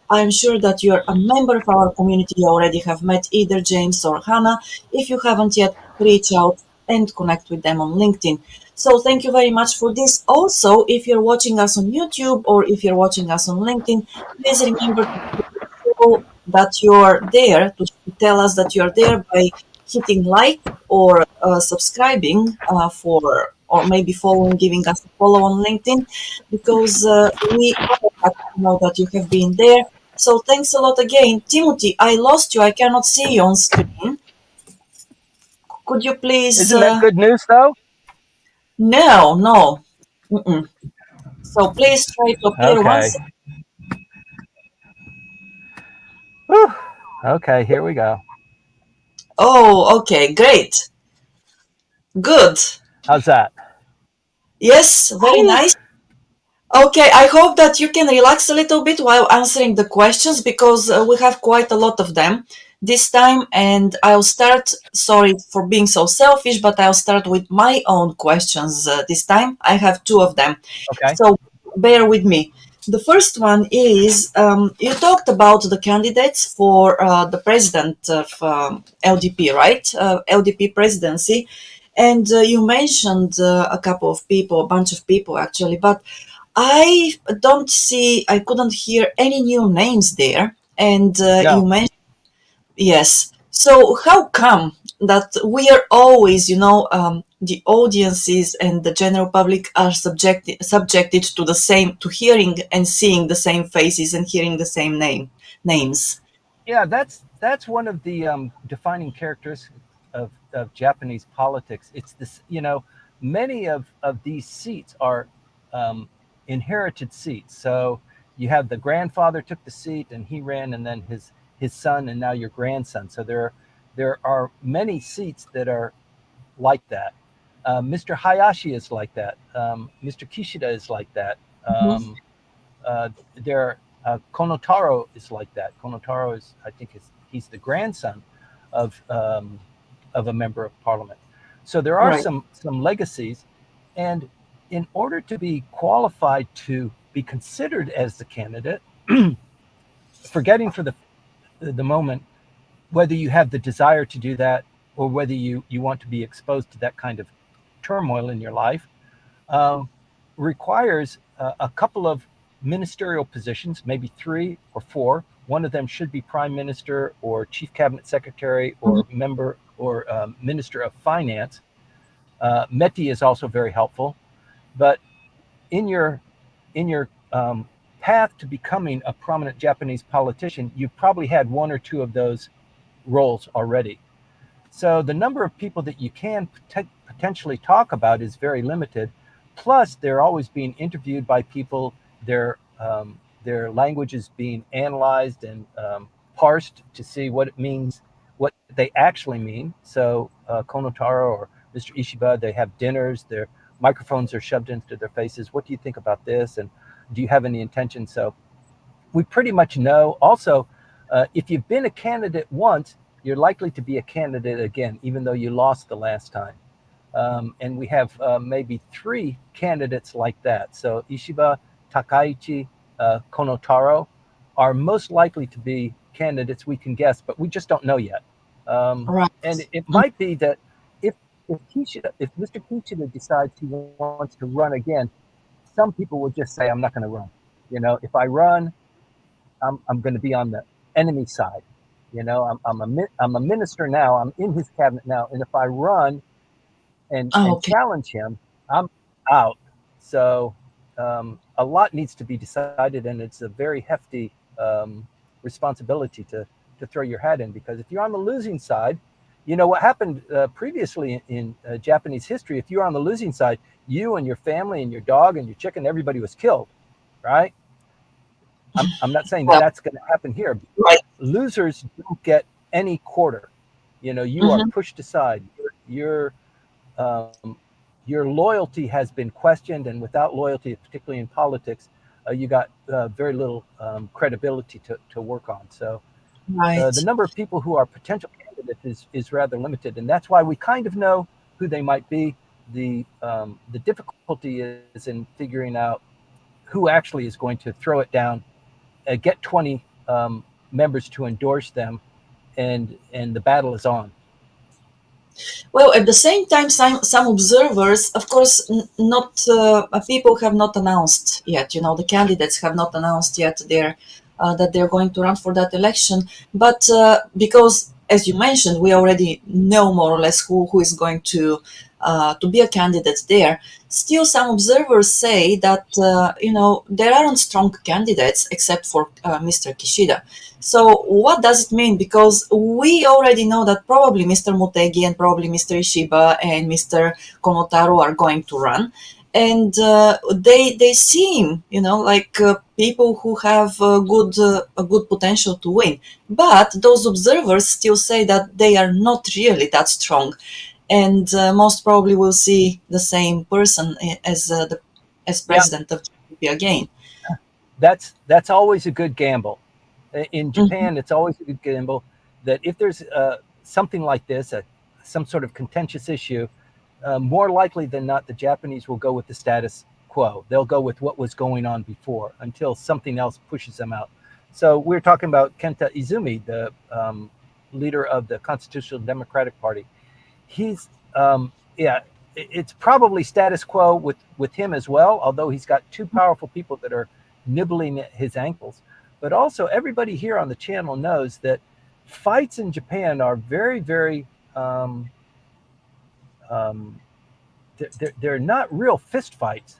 I'm sure that you're a member of our community. You already have met either James or Hannah. If you haven't yet, reach out and connect with them on LinkedIn. So thank you very much for this. Also, if you're watching us on YouTube or if you're watching us on LinkedIn, please remember to show that you're there, to tell us that you're there by hitting like or subscribing or maybe following, giving us a follow on LinkedIn, because we all have to know that you have been there. So thanks a lot again. Timothy, I lost you. I cannot see you on screen. Could you please? Isn't that good news, though? No, no. Mm-mm. So please try to appear Okay. once. Whew. Okay, here we go. Oh, okay, great. Good. How's that? Yes, very Whew. nice. Okay, I hope that you can relax a little bit while answering the questions, because we have quite a lot of them this time. And I'll start, sorry for being so selfish, but I'll start with my own questions this time. I have two of them. Okay. So bear with me. The first one is you talked about the candidates for the president of LDP, right? LDP presidency. And you mentioned a couple of people, a bunch of people actually, but I couldn't hear any new names there. And you No. mentioned, yes. So how come that we are always, the audiences and the general public are subjected to the same, to hearing and seeing the same faces and hearing the same names? Yeah, that's one of the defining characteristics of Japanese politics. It's this, many of these seats are um, inherited seats. So you have the grandfather took the seat and he ran, and then his son, and now your grandson. So there are many seats that are like that. Mr. Hayashi is like that. Mr. Kishida is like that. Mhm. There, Konotaro is like that. Konotaro is, I think, he's the grandson of of a member of parliament. So there are Right. some legacies, and in order to be qualified to be considered as the candidate, forgetting for the moment whether you have the desire to do that or whether you want to be exposed to that kind of turmoil in your life, um, requires a couple of ministerial positions, maybe three or four. One of them should be prime minister or chief cabinet secretary Mhm. or member or minister of finance. METI is also very helpful. But in your path to becoming a prominent Japanese politician, you've probably had one or two of those roles already. So the number of people that you can potentially talk about is very limited. Plus, they're always being interviewed by people. Their language is being analyzed and parsed to see what it means, what they actually mean. So Konotaro or Mr. Ishiba, they have dinners. Their microphones are shoved into their faces. What do you think about this? And do you have any intention? So we pretty much know. Also, if you've been a candidate once, you're likely to be a candidate again, even though you lost the last time. And we have maybe three candidates like that. So Ishiba, Takaichi, Konotaro are most likely to be candidates we can guess, but we just don't know yet. Right. And it might be that if Mr. Kishida decides he wants to run again, some people will just say, "I'm not going to run." If I run, I'm going to be on the enemy side. I'm a minister now. I'm in his cabinet now, and if I run and Oh, okay. challenge him, I'm out. So a lot needs to be decided, and it's a very hefty responsibility to throw your hat in, because if you're on the losing side, what happened previously in Japanese history. If you were on the losing side, you and your family and your dog and your chicken, everybody was killed, right? I'm not saying that Well, that's going to happen here. right. Losers don't get any quarter. You are Hmm. pushed aside. Um, your loyalty has been questioned, and without loyalty, particularly in politics, you got very little credibility to work on. So the Right. number of people who are potential candidates is rather limited, and that's why we kind of know who they might be. The difficulty is in figuring out who actually is going to throw it down, get 20 members to endorse them, and the battle is on. Well, at the same time, some observers, of course, not people have not announced yet. The candidates have not announced yet that they're going to run for that election. But because, as you mentioned, we already know more or less who is going to be a candidate there. Still, some observers say that there aren't strong candidates except for Mr. Kishida. So what does it mean? Because we already know that probably Mr. Motegi and probably Mr. Ishiba and Mr. Konotaro are going to run, and they seem like people who have a good potential to win. But those observers still say that they are not really that strong, and most probably we'll see the same person as Yeah, president of JP again. that's always a good gamble. In Mhm. Japan, it's always a good gamble that if there's something like this, some sort of contentious issue, more likely than not, the Japanese will go with the status quo. They'll go with what was going on before until something else pushes them out. So we're talking about Kenta Izumi, the leader of the Constitutional Democratic Party. He's yeah, it's probably status quo with him as well, although he's got two powerful people that are nibbling at his ankles. But also, everybody here on the channel knows that fights in Japan are very, very um, they're not real fist fights,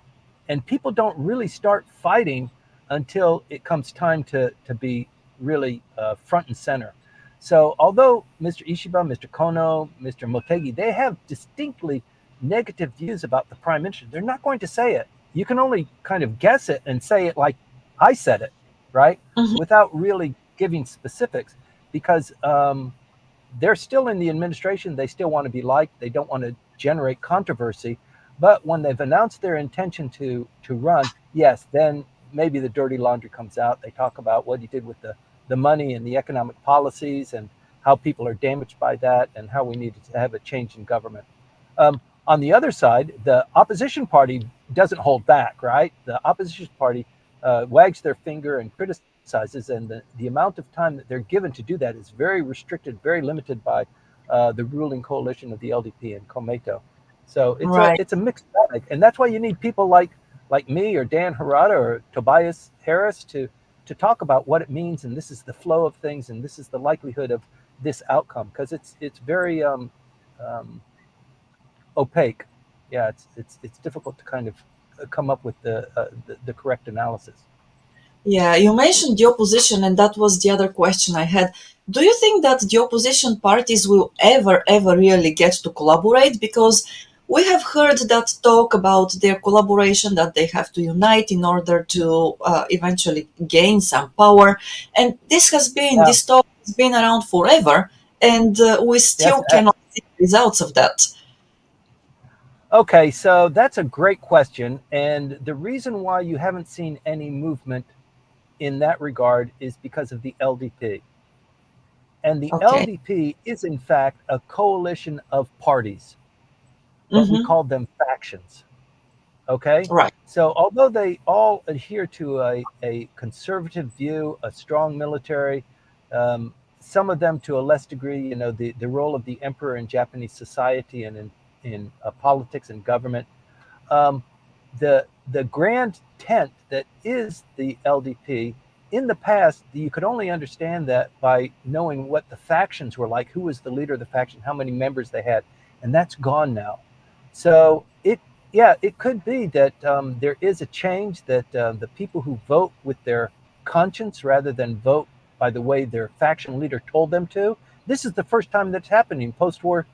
and people don't really start fighting until it comes time to be really front and center. So although Mr. Ishiba, Mr. Kono, Mr. Motegi, they have distinctly negative views about the prime minister, they're not going to say it. You can only kind of guess it and say it like I said it, right? Mhm. Without really giving specifics, because they're still in the administration. They still want to be liked. They don't want to generate controversy. But when they've announced their intention to run, yes, then maybe the dirty laundry comes out. They talk about what he did with the money and the economic policies and how people are damaged by that and how we needed to have a change in government. On the other side, the opposition party doesn't hold back, right? The opposition party wags their finger and criticizes, and the amount of time that they're given to do that is very restricted, very limited by the ruling coalition of the LDP and Komeito. So Right. it's a mixed bag, and that's why you need people like me or Dan Harada or Tobias Harris to talk about what it means, and this is the flow of things, and this is the likelihood of this outcome, because it's very um, opaque. Yeah, it's difficult to kind of come up with the correct analysis. Yeah, you mentioned the opposition, and that was the other question I had. Do you think that the opposition parties will ever really get to collaborate? Because we have heard that talk about their collaboration, that they have to unite in order to eventually gain some power. And Yeah, this talk has been around forever, and we yes. still cannot see the results of that. Okay, so that's a great question, and the reason why you haven't seen any movement in that regard is because of the LDP. And the Okay. LDP is, in fact, a coalition of parties, but we Mm-hmm. call them factions. Okay? Right. So, although they all adhere to a conservative view, a strong military, some of them to a less degree, the role of the emperor in Japanese society and in politics and government, um, the grand tent that is the LDP. In the past, you could only understand that by knowing what the factions were like, who was the leader of the faction, how many members they had, and that's gone now. So yeah, it could be that there is a change that the people who vote with their conscience rather than vote by the way their faction leader told them to. This is the first time that's happening in post-war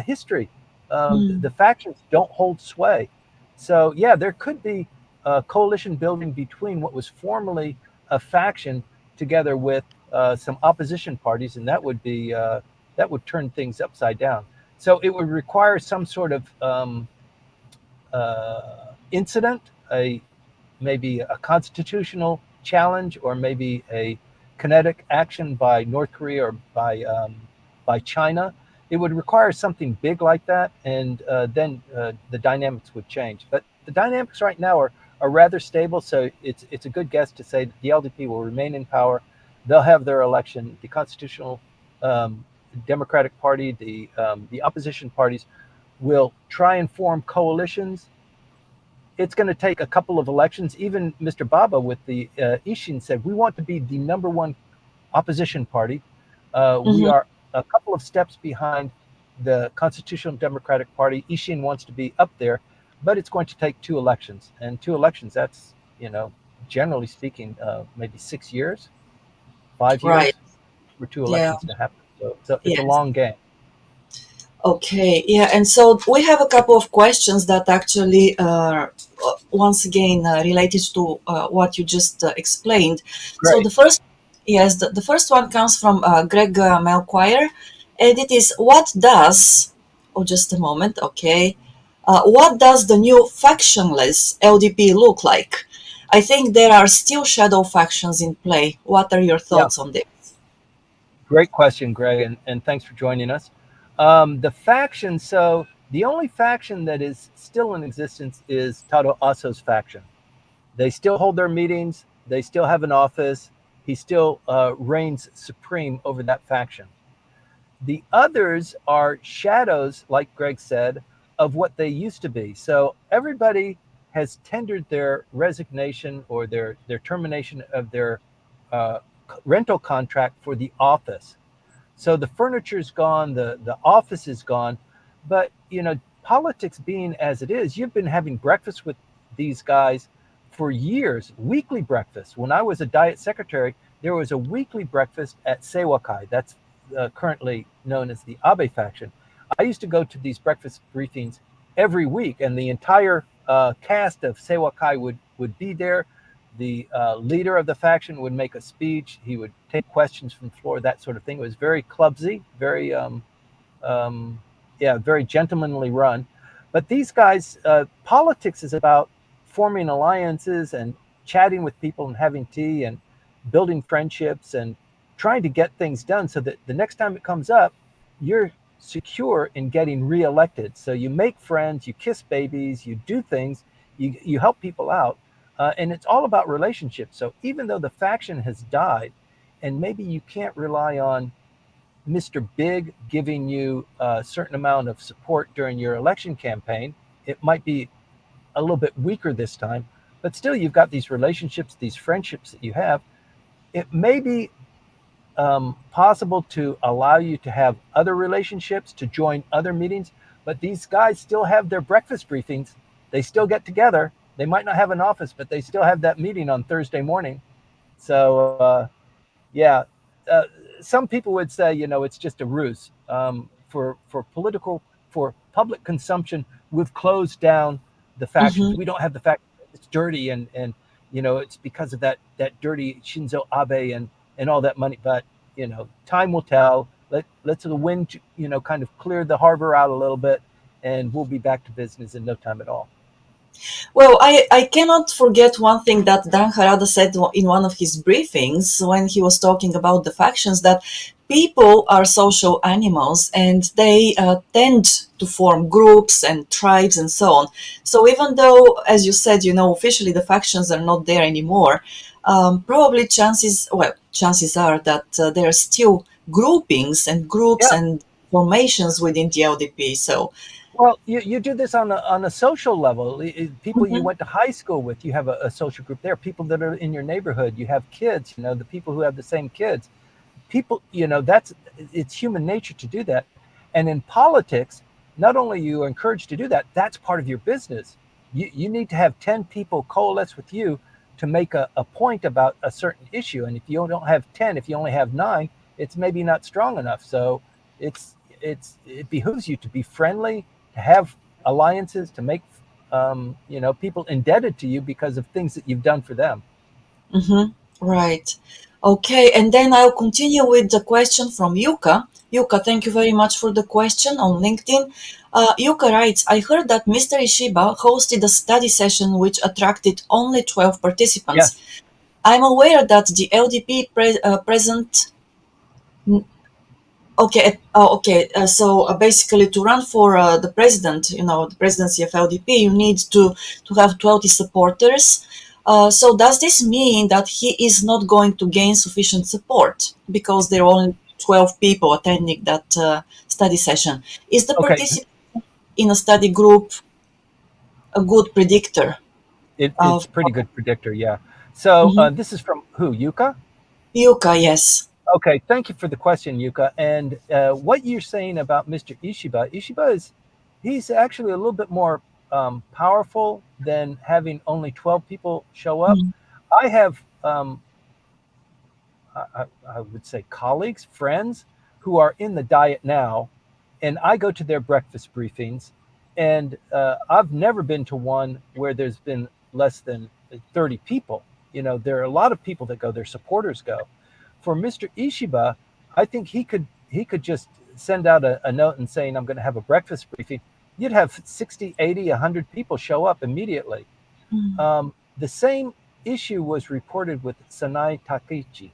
history. The factions don't hold sway. So yeah, there could be a coalition building between what was formerly a faction together with some opposition parties, and that would turn things upside down. So it would require some sort of incident, a maybe a constitutional challenge, or maybe a kinetic action by North Korea or by China. It would require something big like that, and then the dynamics would change. But the dynamics right now are rather stable, so it's a good guess to say that the LDP will remain in power. They'll have their election. The constitutional Democratic Party, the opposition parties, will try and form coalitions. It's going to take a couple of elections. Even Mr. Baba with the Ishin said, we want to be the number one opposition party. We Mm-hmm. are a couple of steps behind the Constitutional Democratic Party. Ishin wants to be up there, but it's going to take two elections. And two elections, that's, generally speaking, maybe 6 years, five Right. years for two Yeah. elections to happen. So it's a Yes. long game. Okay, yeah, and so we have a couple of questions that actually, once again, related to what you just explained. So Great. the first one comes from Greg Melquire, and it is, what does, oh, just a moment, okay, what does the new factionless LDP look like? I think there are still shadow factions in play. What are your Yeah. thoughts on this? Great question, Greg, and thanks for joining us. The faction, so the only faction that is still in existence is Taro Aso's faction. They still hold their meetings, they still have an office, he still reigns supreme over that faction. The others are shadows, like Greg said, of what they used to be. So everybody has tendered their resignation or their termination of their uh, rental contract for the office. So the furniture's gone, the office is gone, but politics being as it is, you've been having breakfast with these guys for years, weekly breakfast. When I was a diet secretary, there was a weekly breakfast at Seiwakai. That's currently known as the Abe faction. I used to go to these breakfast briefings every week, and the entire cast of Seiwakai would be there. The leader of the faction would make a speech. He would take questions from the floor, that sort of thing. It was very clubsy, very um, yeah, very gentlemanly run. But these guys, politics is about forming alliances and chatting with people and having tea and building friendships and trying to get things done so that the next time it comes up, you're secure in getting reelected. So you make friends, you kiss babies, you do things, you help people out. And it's all about relationships. So even though the faction has died, and maybe you can't rely on Mr. Big giving you a certain amount of support during your election campaign, it might be a little bit weaker this time, but still you've got these relationships, these friendships that you have. It may be possible to allow you to have other relationships, to join other meetings, but these guys still have their breakfast briefings. They still get together. They might not have an office, but they still have that meeting on Thursday morning. So yeah, uh, some people would say, it's just a ruse for political, for public consumption. We've closed down the factions. Mhm. We don't have the fact it's dirty, and it's because of that dirty Shinzo Abe and all that money. But time will tell. Let's the wind kind of clear the harbor out a little bit, and we'll be back to business in no time at all. Well, I cannot forget one thing that Dan Harada said in one of his briefings when he was talking about the factions, that people are social animals and they tend to form groups and tribes and so on. So even though, as you said, officially the factions are not there anymore, probably chances are that there are still groupings and groups Yeah. and formations within the LDP. So, Well, you do this on a social level. People you mhm, went to high school with, you have a social group there. People that are in your neighborhood, you have kids. The people who have the same kids. People, that's it's human nature to do that. And in politics, not only are you encouraged to do that, that's part of your business. You need to have 10 people coalesce with you to make a point about a certain issue. And if you don't have 10, if you only have 9, it's maybe not strong enough. So it behooves you to be friendly, to have alliances, to make people indebted to you because of things that you've done for them. mhm, right. Okay, and then I'll continue with the question from Yuka. Yuka, thank you very much for the question on LinkedIn. Yuka writes, I heard that Mr. Ishiba hosted a study session which attracted only 12 participants. Yes. I'm aware that the LDP present. Okay, okay. So basically, to run for the president, the presidency of LDP, you need to have 20 supporters. So does this mean that he is not going to gain sufficient support because there are only 12 people attending that study session? Is the Okay. participant in a study group a good predictor It's of pretty good predictor, yeah. So Mhm. this is from who? Yuka? Yuka? Yes. Okay, thank you for the question, Yuka. And what you're saying about Mr. Ishiba, Ishiba he's actually a little bit more powerful than having only 12 people show up. Mhm. I have I would say colleagues, friends who are in the diet now, and I go to their breakfast briefings, and I've never been to one where there's been less than 30 people. There are a lot of people that go, their supporters go. For Mr. Ishiba, I think he could just send out a note and saying, I'm going to have a breakfast briefing. You'd have 60, 80, 100 people show up immediately. The same issue was reported with Sanai Takaichi.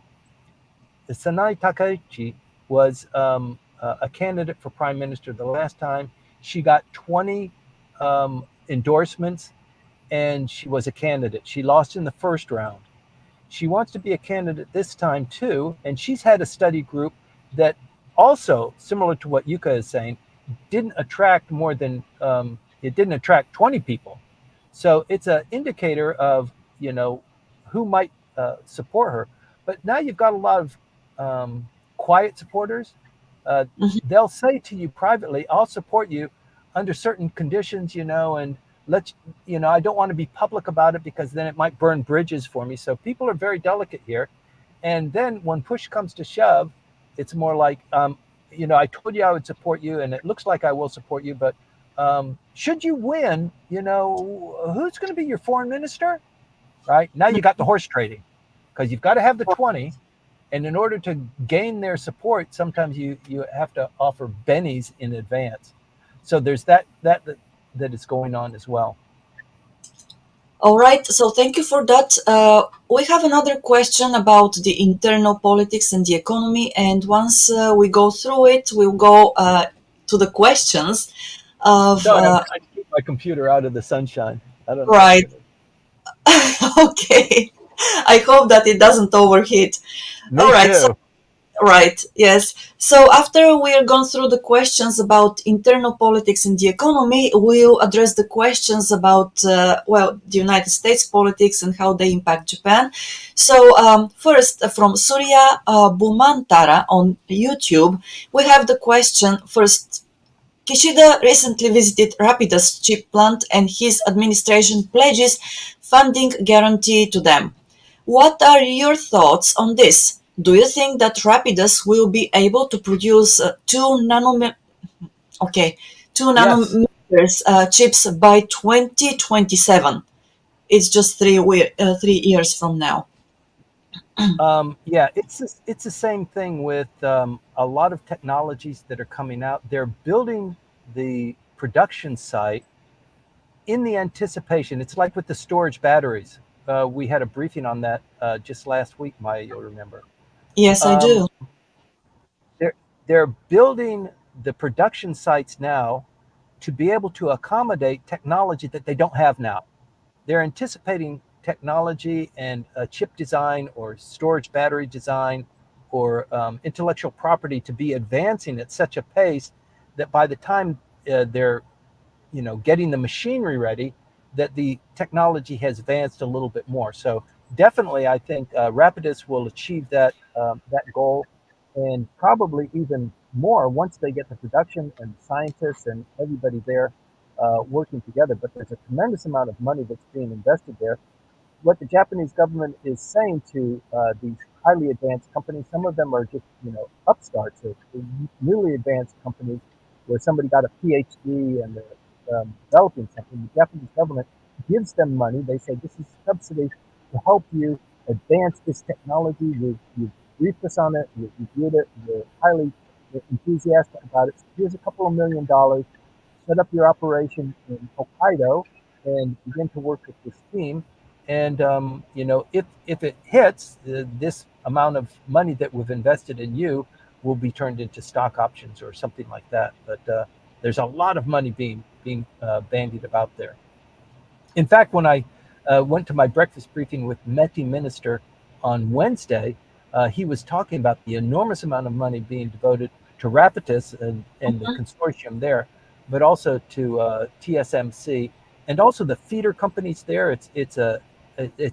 Sanai Takaichi was a candidate for prime minister the last time. She got 20 endorsements, and she was a candidate. She lost in the first round. She wants to be a candidate this time too, and she's had a study group that also, similar to what Yuka is saying, didn't attract more than it didn't attract 20 people. So it's an indicator of who might support her. But now you've got a lot of quiet supporters. Uh, they'll say to you privately, "I'll support you under certain conditions," and let I don't want to be public about it because then it might burn bridges for me. So people are very delicate here. And then when push comes to shove, it's more like, I told you I would support you, and it looks like I will support you, but should you win, who's going to be your foreign minister? Right now, you got the horse trading because you've got to have the 20, and in order to gain their support, sometimes you have to offer bennies in advance. So there's that is going on as well. All right, so thank you for that. We have another question about the internal politics and the economy, and once we go through it, we'll go to the questions of Sorry, I'm trying to keep my computer out of the sunshine. I don't know what's right. going to. Okay, I hope that it doesn't overheat. All Me right, so too. right, yes. So after we are gone through the questions about internal politics and the economy, we'll address the questions about, the United States politics and how they impact Japan. So first, from Surya Bumantara on YouTube, we have the question first. Kishida recently visited Rapidus chip plant and his administration pledges funding guarantee to them. What are your thoughts on this? Do you think that Rapidus will be able to produce okay, two Yes. nanometers chips by 2027? It's just 3 years from now. Yeah, it's the same thing with a lot of technologies that are coming out. They're building the production site in the anticipation. It's like with the storage batteries. We had a briefing on that just last week, Maya, you'll remember. Yes, I Um, do. they're they're building the production sites now to be able to accommodate technology that they don't have now. They're anticipating technology and chip design or storage battery design or intellectual property to be advancing at such a pace that by the time they're getting the machinery ready, that the technology has advanced a little bit more. So definitely, I think Rapidus will achieve that goal, and probably even more once they get the production and scientists and everybody there working together. But there's a tremendous amount of money that's being invested there. What the Japanese government is saying to these highly advanced companies, some of them are just upstarts or newly advanced companies where somebody got a PhD and they're developing something. The Japanese government gives them money. They say this is subsidy to help you advance this technology. You've briefed us on it. You've reviewed it. You're highly enthusiastic about it. So here's a couple of $1 million. Set up your operation in Hokkaido and begin to work with this team. And if it hits, this amount of money that we've invested in you will be turned into stock options or something like that. But there's a lot of money being bandied about there. In fact, when I went to my breakfast briefing with Meti Minister on Wednesday, he was talking about the enormous amount of money being devoted to Rapidus and the consortium there, but also to TSMC and also the feeder companies there. It's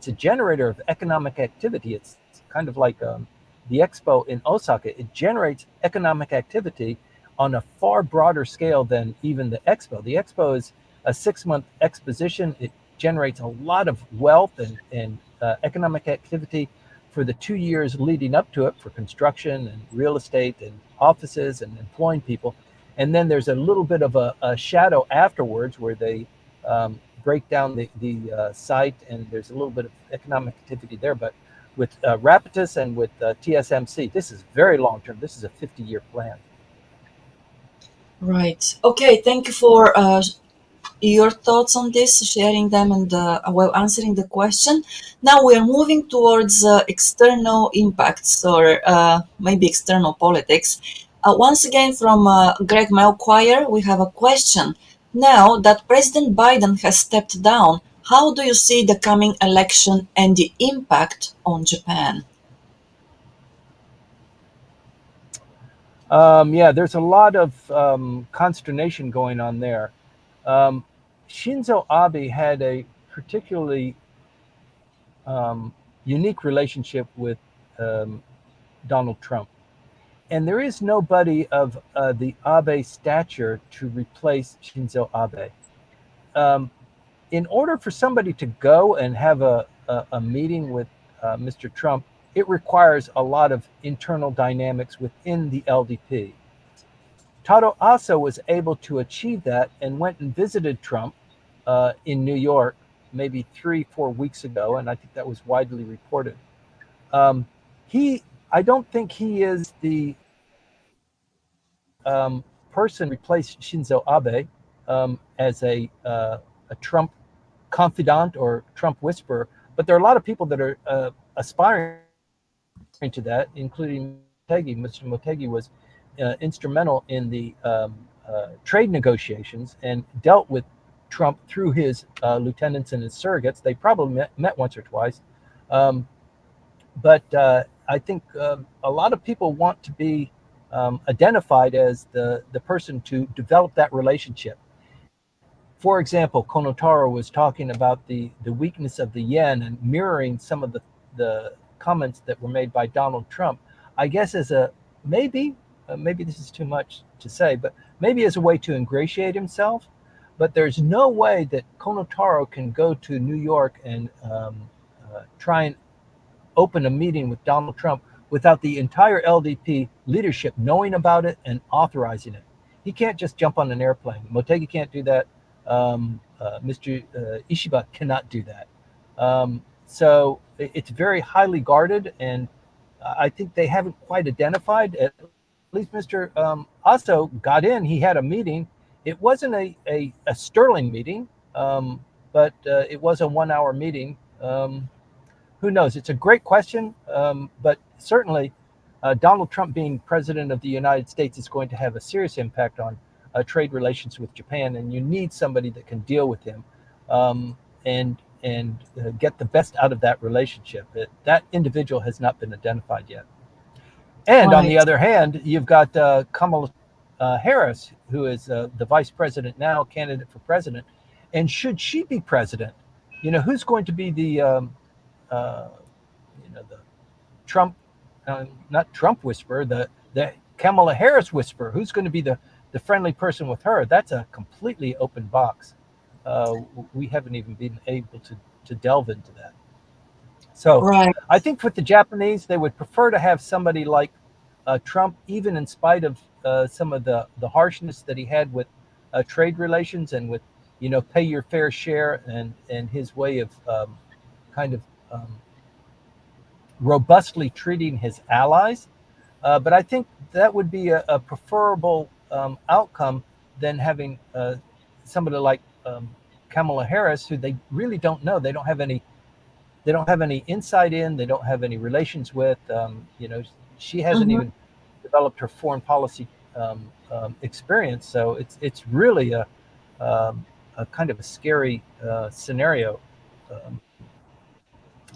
a generator of economic activity. It's kind of like the expo in Osaka. It generates economic activity on a far broader scale than even the expo. The expo is a 6-month exposition. It generates a lot of wealth and economic activity for the 2 years leading up to it for construction and real estate and offices and employing people. And then there's a little bit of a shadow afterwards where they break down the site and there's a little bit of economic activity there. But with Rapidus and with TSMC, this is very long term. This is a 50-year plan. Right. Okay. Thank you for your thoughts on this, sharing them, and well, answering the question. Now we are moving towards external impacts or maybe external politics. Once again, from Greg Melquire, we have a question. Now that President Biden has stepped down, how do you see the coming election and the impact on Japan? Yeah, there's a lot of consternation going on there. Um, Shinzo Abe had a particularly unique relationship with um, Donald Trump. And there is nobody of the Abe stature to replace Shinzo Abe. Um, in order for somebody to go and have a meeting with Mr. Trump, it requires a lot of internal dynamics within the LDP. Taro Aso was able to achieve that and went and visited Trump in New York maybe 3, 4 weeks ago, and I think that was widely reported. Um, he, I don't think he is the person replace Shinzo Abe as a Trump confidant or Trump whisperer, but there are a lot of people that are aspiring to that, including Motegi. Mr. Motegi was instrumental in the trade negotiations and dealt with Trump through his lieutenants and his surrogates. They probably met once or twice. Um, but I think a lot of people want to be identified as the person to develop that relationship. For example, Konotaro was talking about the weakness of the yen and mirroring some of the comments that were made by Donald Trump. I guess as a maybe this is too much to say, but maybe as a way to ingratiate himself. But there's no way that Konotaro can go to New York and try and open a meeting with Donald Trump without the entire LDP leadership knowing about it and authorizing it. He can't just jump on an airplane. Motegi can't do that. Mr. Ishiba cannot do that. So it's very highly guarded, and I think they haven't quite identified. At least Mr. Aso got in. He had a meeting. It wasn't a sterling meeting, but it was a 1 hour meeting. Who knows? It's a great question, but certainly Donald Trump being president of the United States is going to have a serious impact on trade relations with Japan, and you need somebody that can deal with him and get the best out of that relationship. That individual has not been identified yet. And on the Right. other hand, you've got Kamala Harris, who is the vice president now, candidate for president. And should she be president, who's going to be uh, the Trump, not Trump whisperer, the Kamala Harris whisperer? Who's going to be the friendly person with her? That's a completely open box. Uh, we haven't even been able to delve into that. So Right. I think with the Japanese, they would prefer to have somebody like Trump, even in spite of some of the harshness that he had with trade relations and with, pay your fair share and his way of kind of robustly treating his allies. But I think that would be a preferable outcome than having somebody like Kamala Harris, who they really don't know. They don't have any insight in. They don't have any relations with. She hasn't Mhm. even developed her foreign policy experience. So it's really a kind of a scary scenario. Um,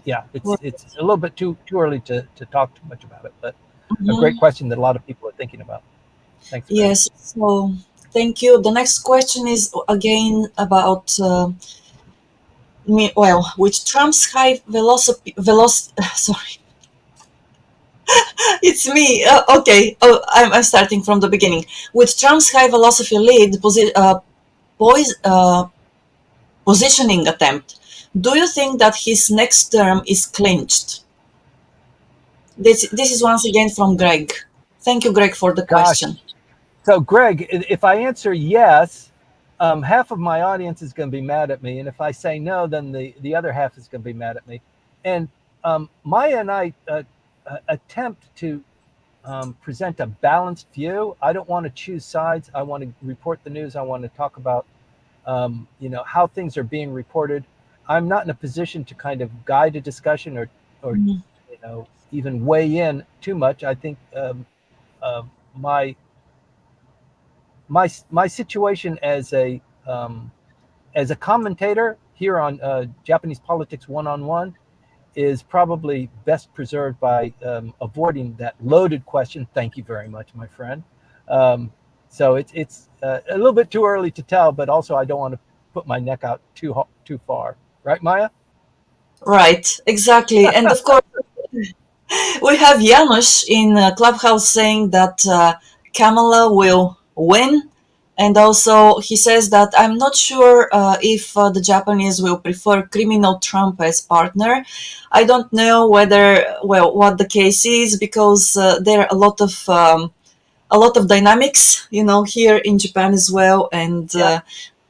yeah, it's a little bit too early to talk too much about it, but a great Mhm. question that a lot of people are thinking about. Thanks, Maya. Yes. So thank you. The next question is again about with Trump's high velocity. Sorry, it's me. Okay. Oh, I'm starting from the beginning. With Trump's high velocity lead pois- uh, positioning attempt, do you think that his next term is clinched? This is once again from Greg. Thank you, Greg, for the Gosh. question. So, Greg, if I answer yes, half of my audience is going to be mad at me, and if I say no, then the other half is going to be mad at me. And Maya and I attempt to present a balanced view. I don't want to choose sides. I want to report the news. I want to talk about how things are being reported. I'm not in a position to kind of guide a discussion or Mhm. even weigh in too much. I think my my situation as a commentator here on Japanese politics one on one is probably best preserved by avoiding that loaded question. Thank you very much, my friend. So it's a little bit too early to tell, but also I don't want to put my neck out too far. Right, Maya? Right, exactly. And of course, we have Janusz in Clubhouse saying that Kamala will win. And also, he says that I'm not sure if the Japanese will prefer criminal Trump as partner. I don't know what the case is because there are a lot of dynamics, here in Japan as well. And Yeah.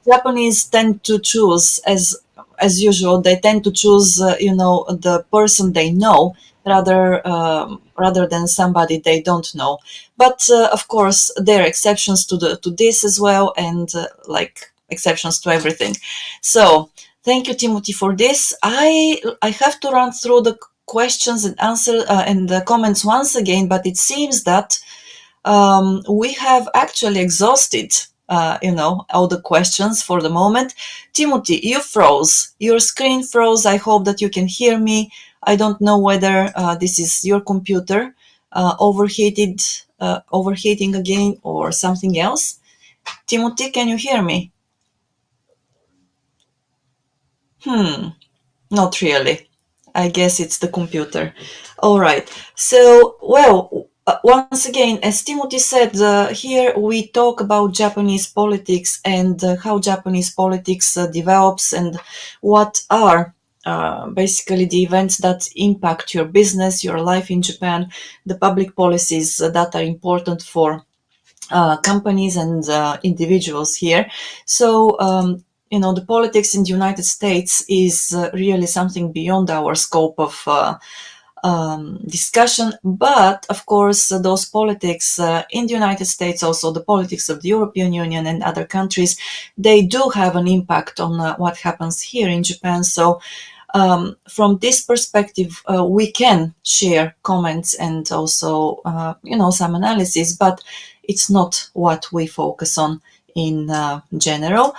Japanese tend to choose, as usual, they tend to choose, the person they know rather than somebody they don't know. But of course, there are exceptions to this as well, and like exceptions to everything. So thank you, Timothy, for this. I have to run through the questions and answer and the comments once again, but it seems that we have actually exhausted, all the questions for the moment. Timothy, you froze. Your screen froze. I hope that you can hear me. I don't know whether this is your computer overheating again or something else. Timothy, can you hear me? Hmm, not really. I guess it's the computer. All right. So, well, Once again, as Timothy said, here we talk about Japanese politics and how Japanese politics develops and what are basically the events that impact your business, your life in Japan, the public policies that are important for companies and individuals here. So, the politics in the United States is really something beyond our scope of discussion. But of course, those politics in the United States, also the politics of the European Union and other countries, they do have an impact on what happens here in Japan. So, from this perspective, we can share comments and also, some analysis, but it's not what we focus on in general.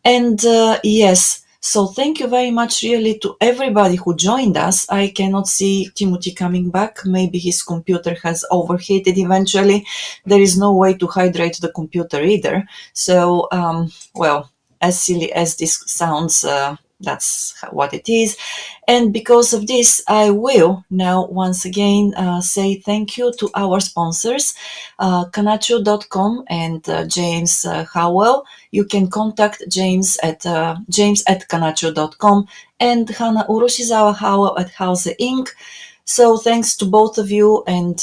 And yes, so thank you very much, really, to everybody who joined us. I cannot see Timothy coming back. Maybe his computer has overheated eventually. There is no way to hydrate the computer either. So, well, as silly as this sounds, that's what it is. And because of this, I will now once again say thank you to our sponsors, Kanachu.com and James Howell. You can contact James at Kanachu.com and Hana Uroshizawa Howell at Houze Inc. So thanks to both of you, and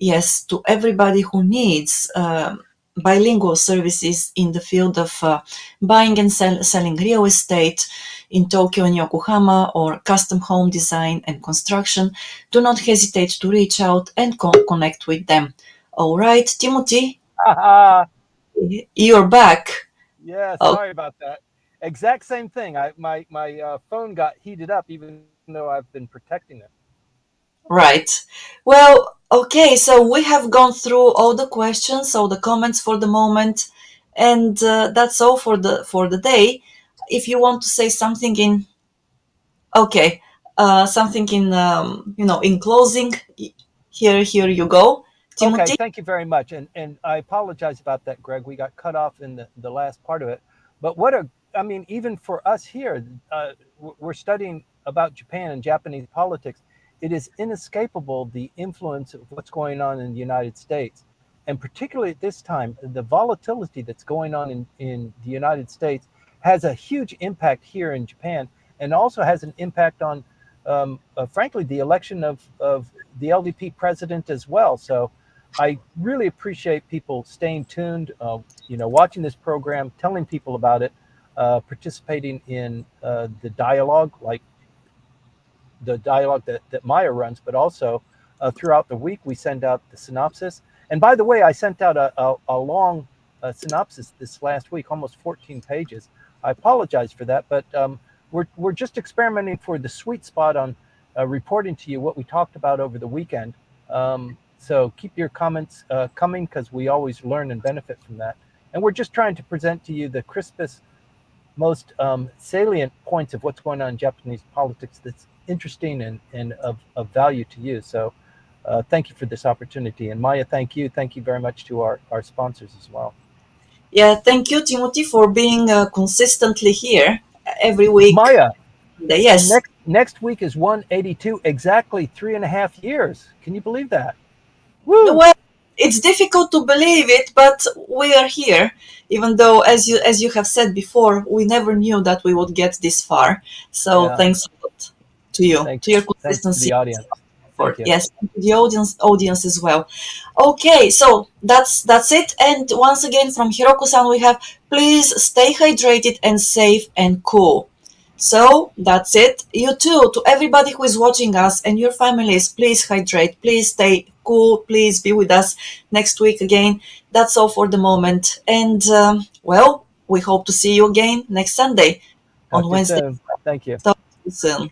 yes, to everybody who needs bilingual services in the field of buying and selling real estate in Tokyo and Yokohama, or custom home design and construction. Do not hesitate to reach out and connect with them. All right, Timothy, you're back. Yeah, Oh, sorry about that. Exact same thing. My phone got heated up, even though I've been protecting it. right. Well, okay, so we have gone through all the questions, all the comments for the moment, and that's all for the day. If you want to say something in okay, something in in closing, here you go, Okay, Timothy. thank you very much. And I apologize about that, Greg. We got cut off in the last part of it. But I mean, even for us here, we're studying about Japan and Japanese politics. It is inescapable the influence of what's going on in the United States. And particularly at this time, the volatility that's going on in the United States has a huge impact here in Japan, and also has an impact on, frankly, the election of the LDP president as well. So I really appreciate people staying tuned, watching this program, telling people about it, participating in the dialogue, like the dialogue that Maya runs, but also throughout the week we send out the synopsis. And by the way, I sent out a long synopsis this last week, almost 14 pages. I apologize for that, but we're just experimenting for the sweet spot on reporting to you what we talked about over the weekend. So keep your comments coming, because we always learn and benefit from that. And we're just trying to present to you the crispest, most salient points of what's going on in Japanese politics that's interesting and of value to you. So thank you for this opportunity. And Maya, thank you. Thank you very much to our sponsors as well. Yeah, thank you, Timothy, for being consistently here every week. Maya, Yes. next week is 182, exactly 3.5 years. Can you believe that? Woo! Well, it's difficult to believe it, but we are here. Even though, as you have said before, we never knew that we would get this far. So Yeah. thanks a lot to you, to your Thanks to the consistency. audience. For Thank you. yes, and to the audience as well. Okay, so that's it. And once again, from Hiroko-san, we have please stay hydrated and safe and cool. So that's it. You too, to everybody who is watching us and your families, please hydrate, please stay cool, please be with us next week again. That's all for the moment. And well, we hope to see you again next Sunday on Talk to you Wednesday. soon. Thank you. Talk to you soon.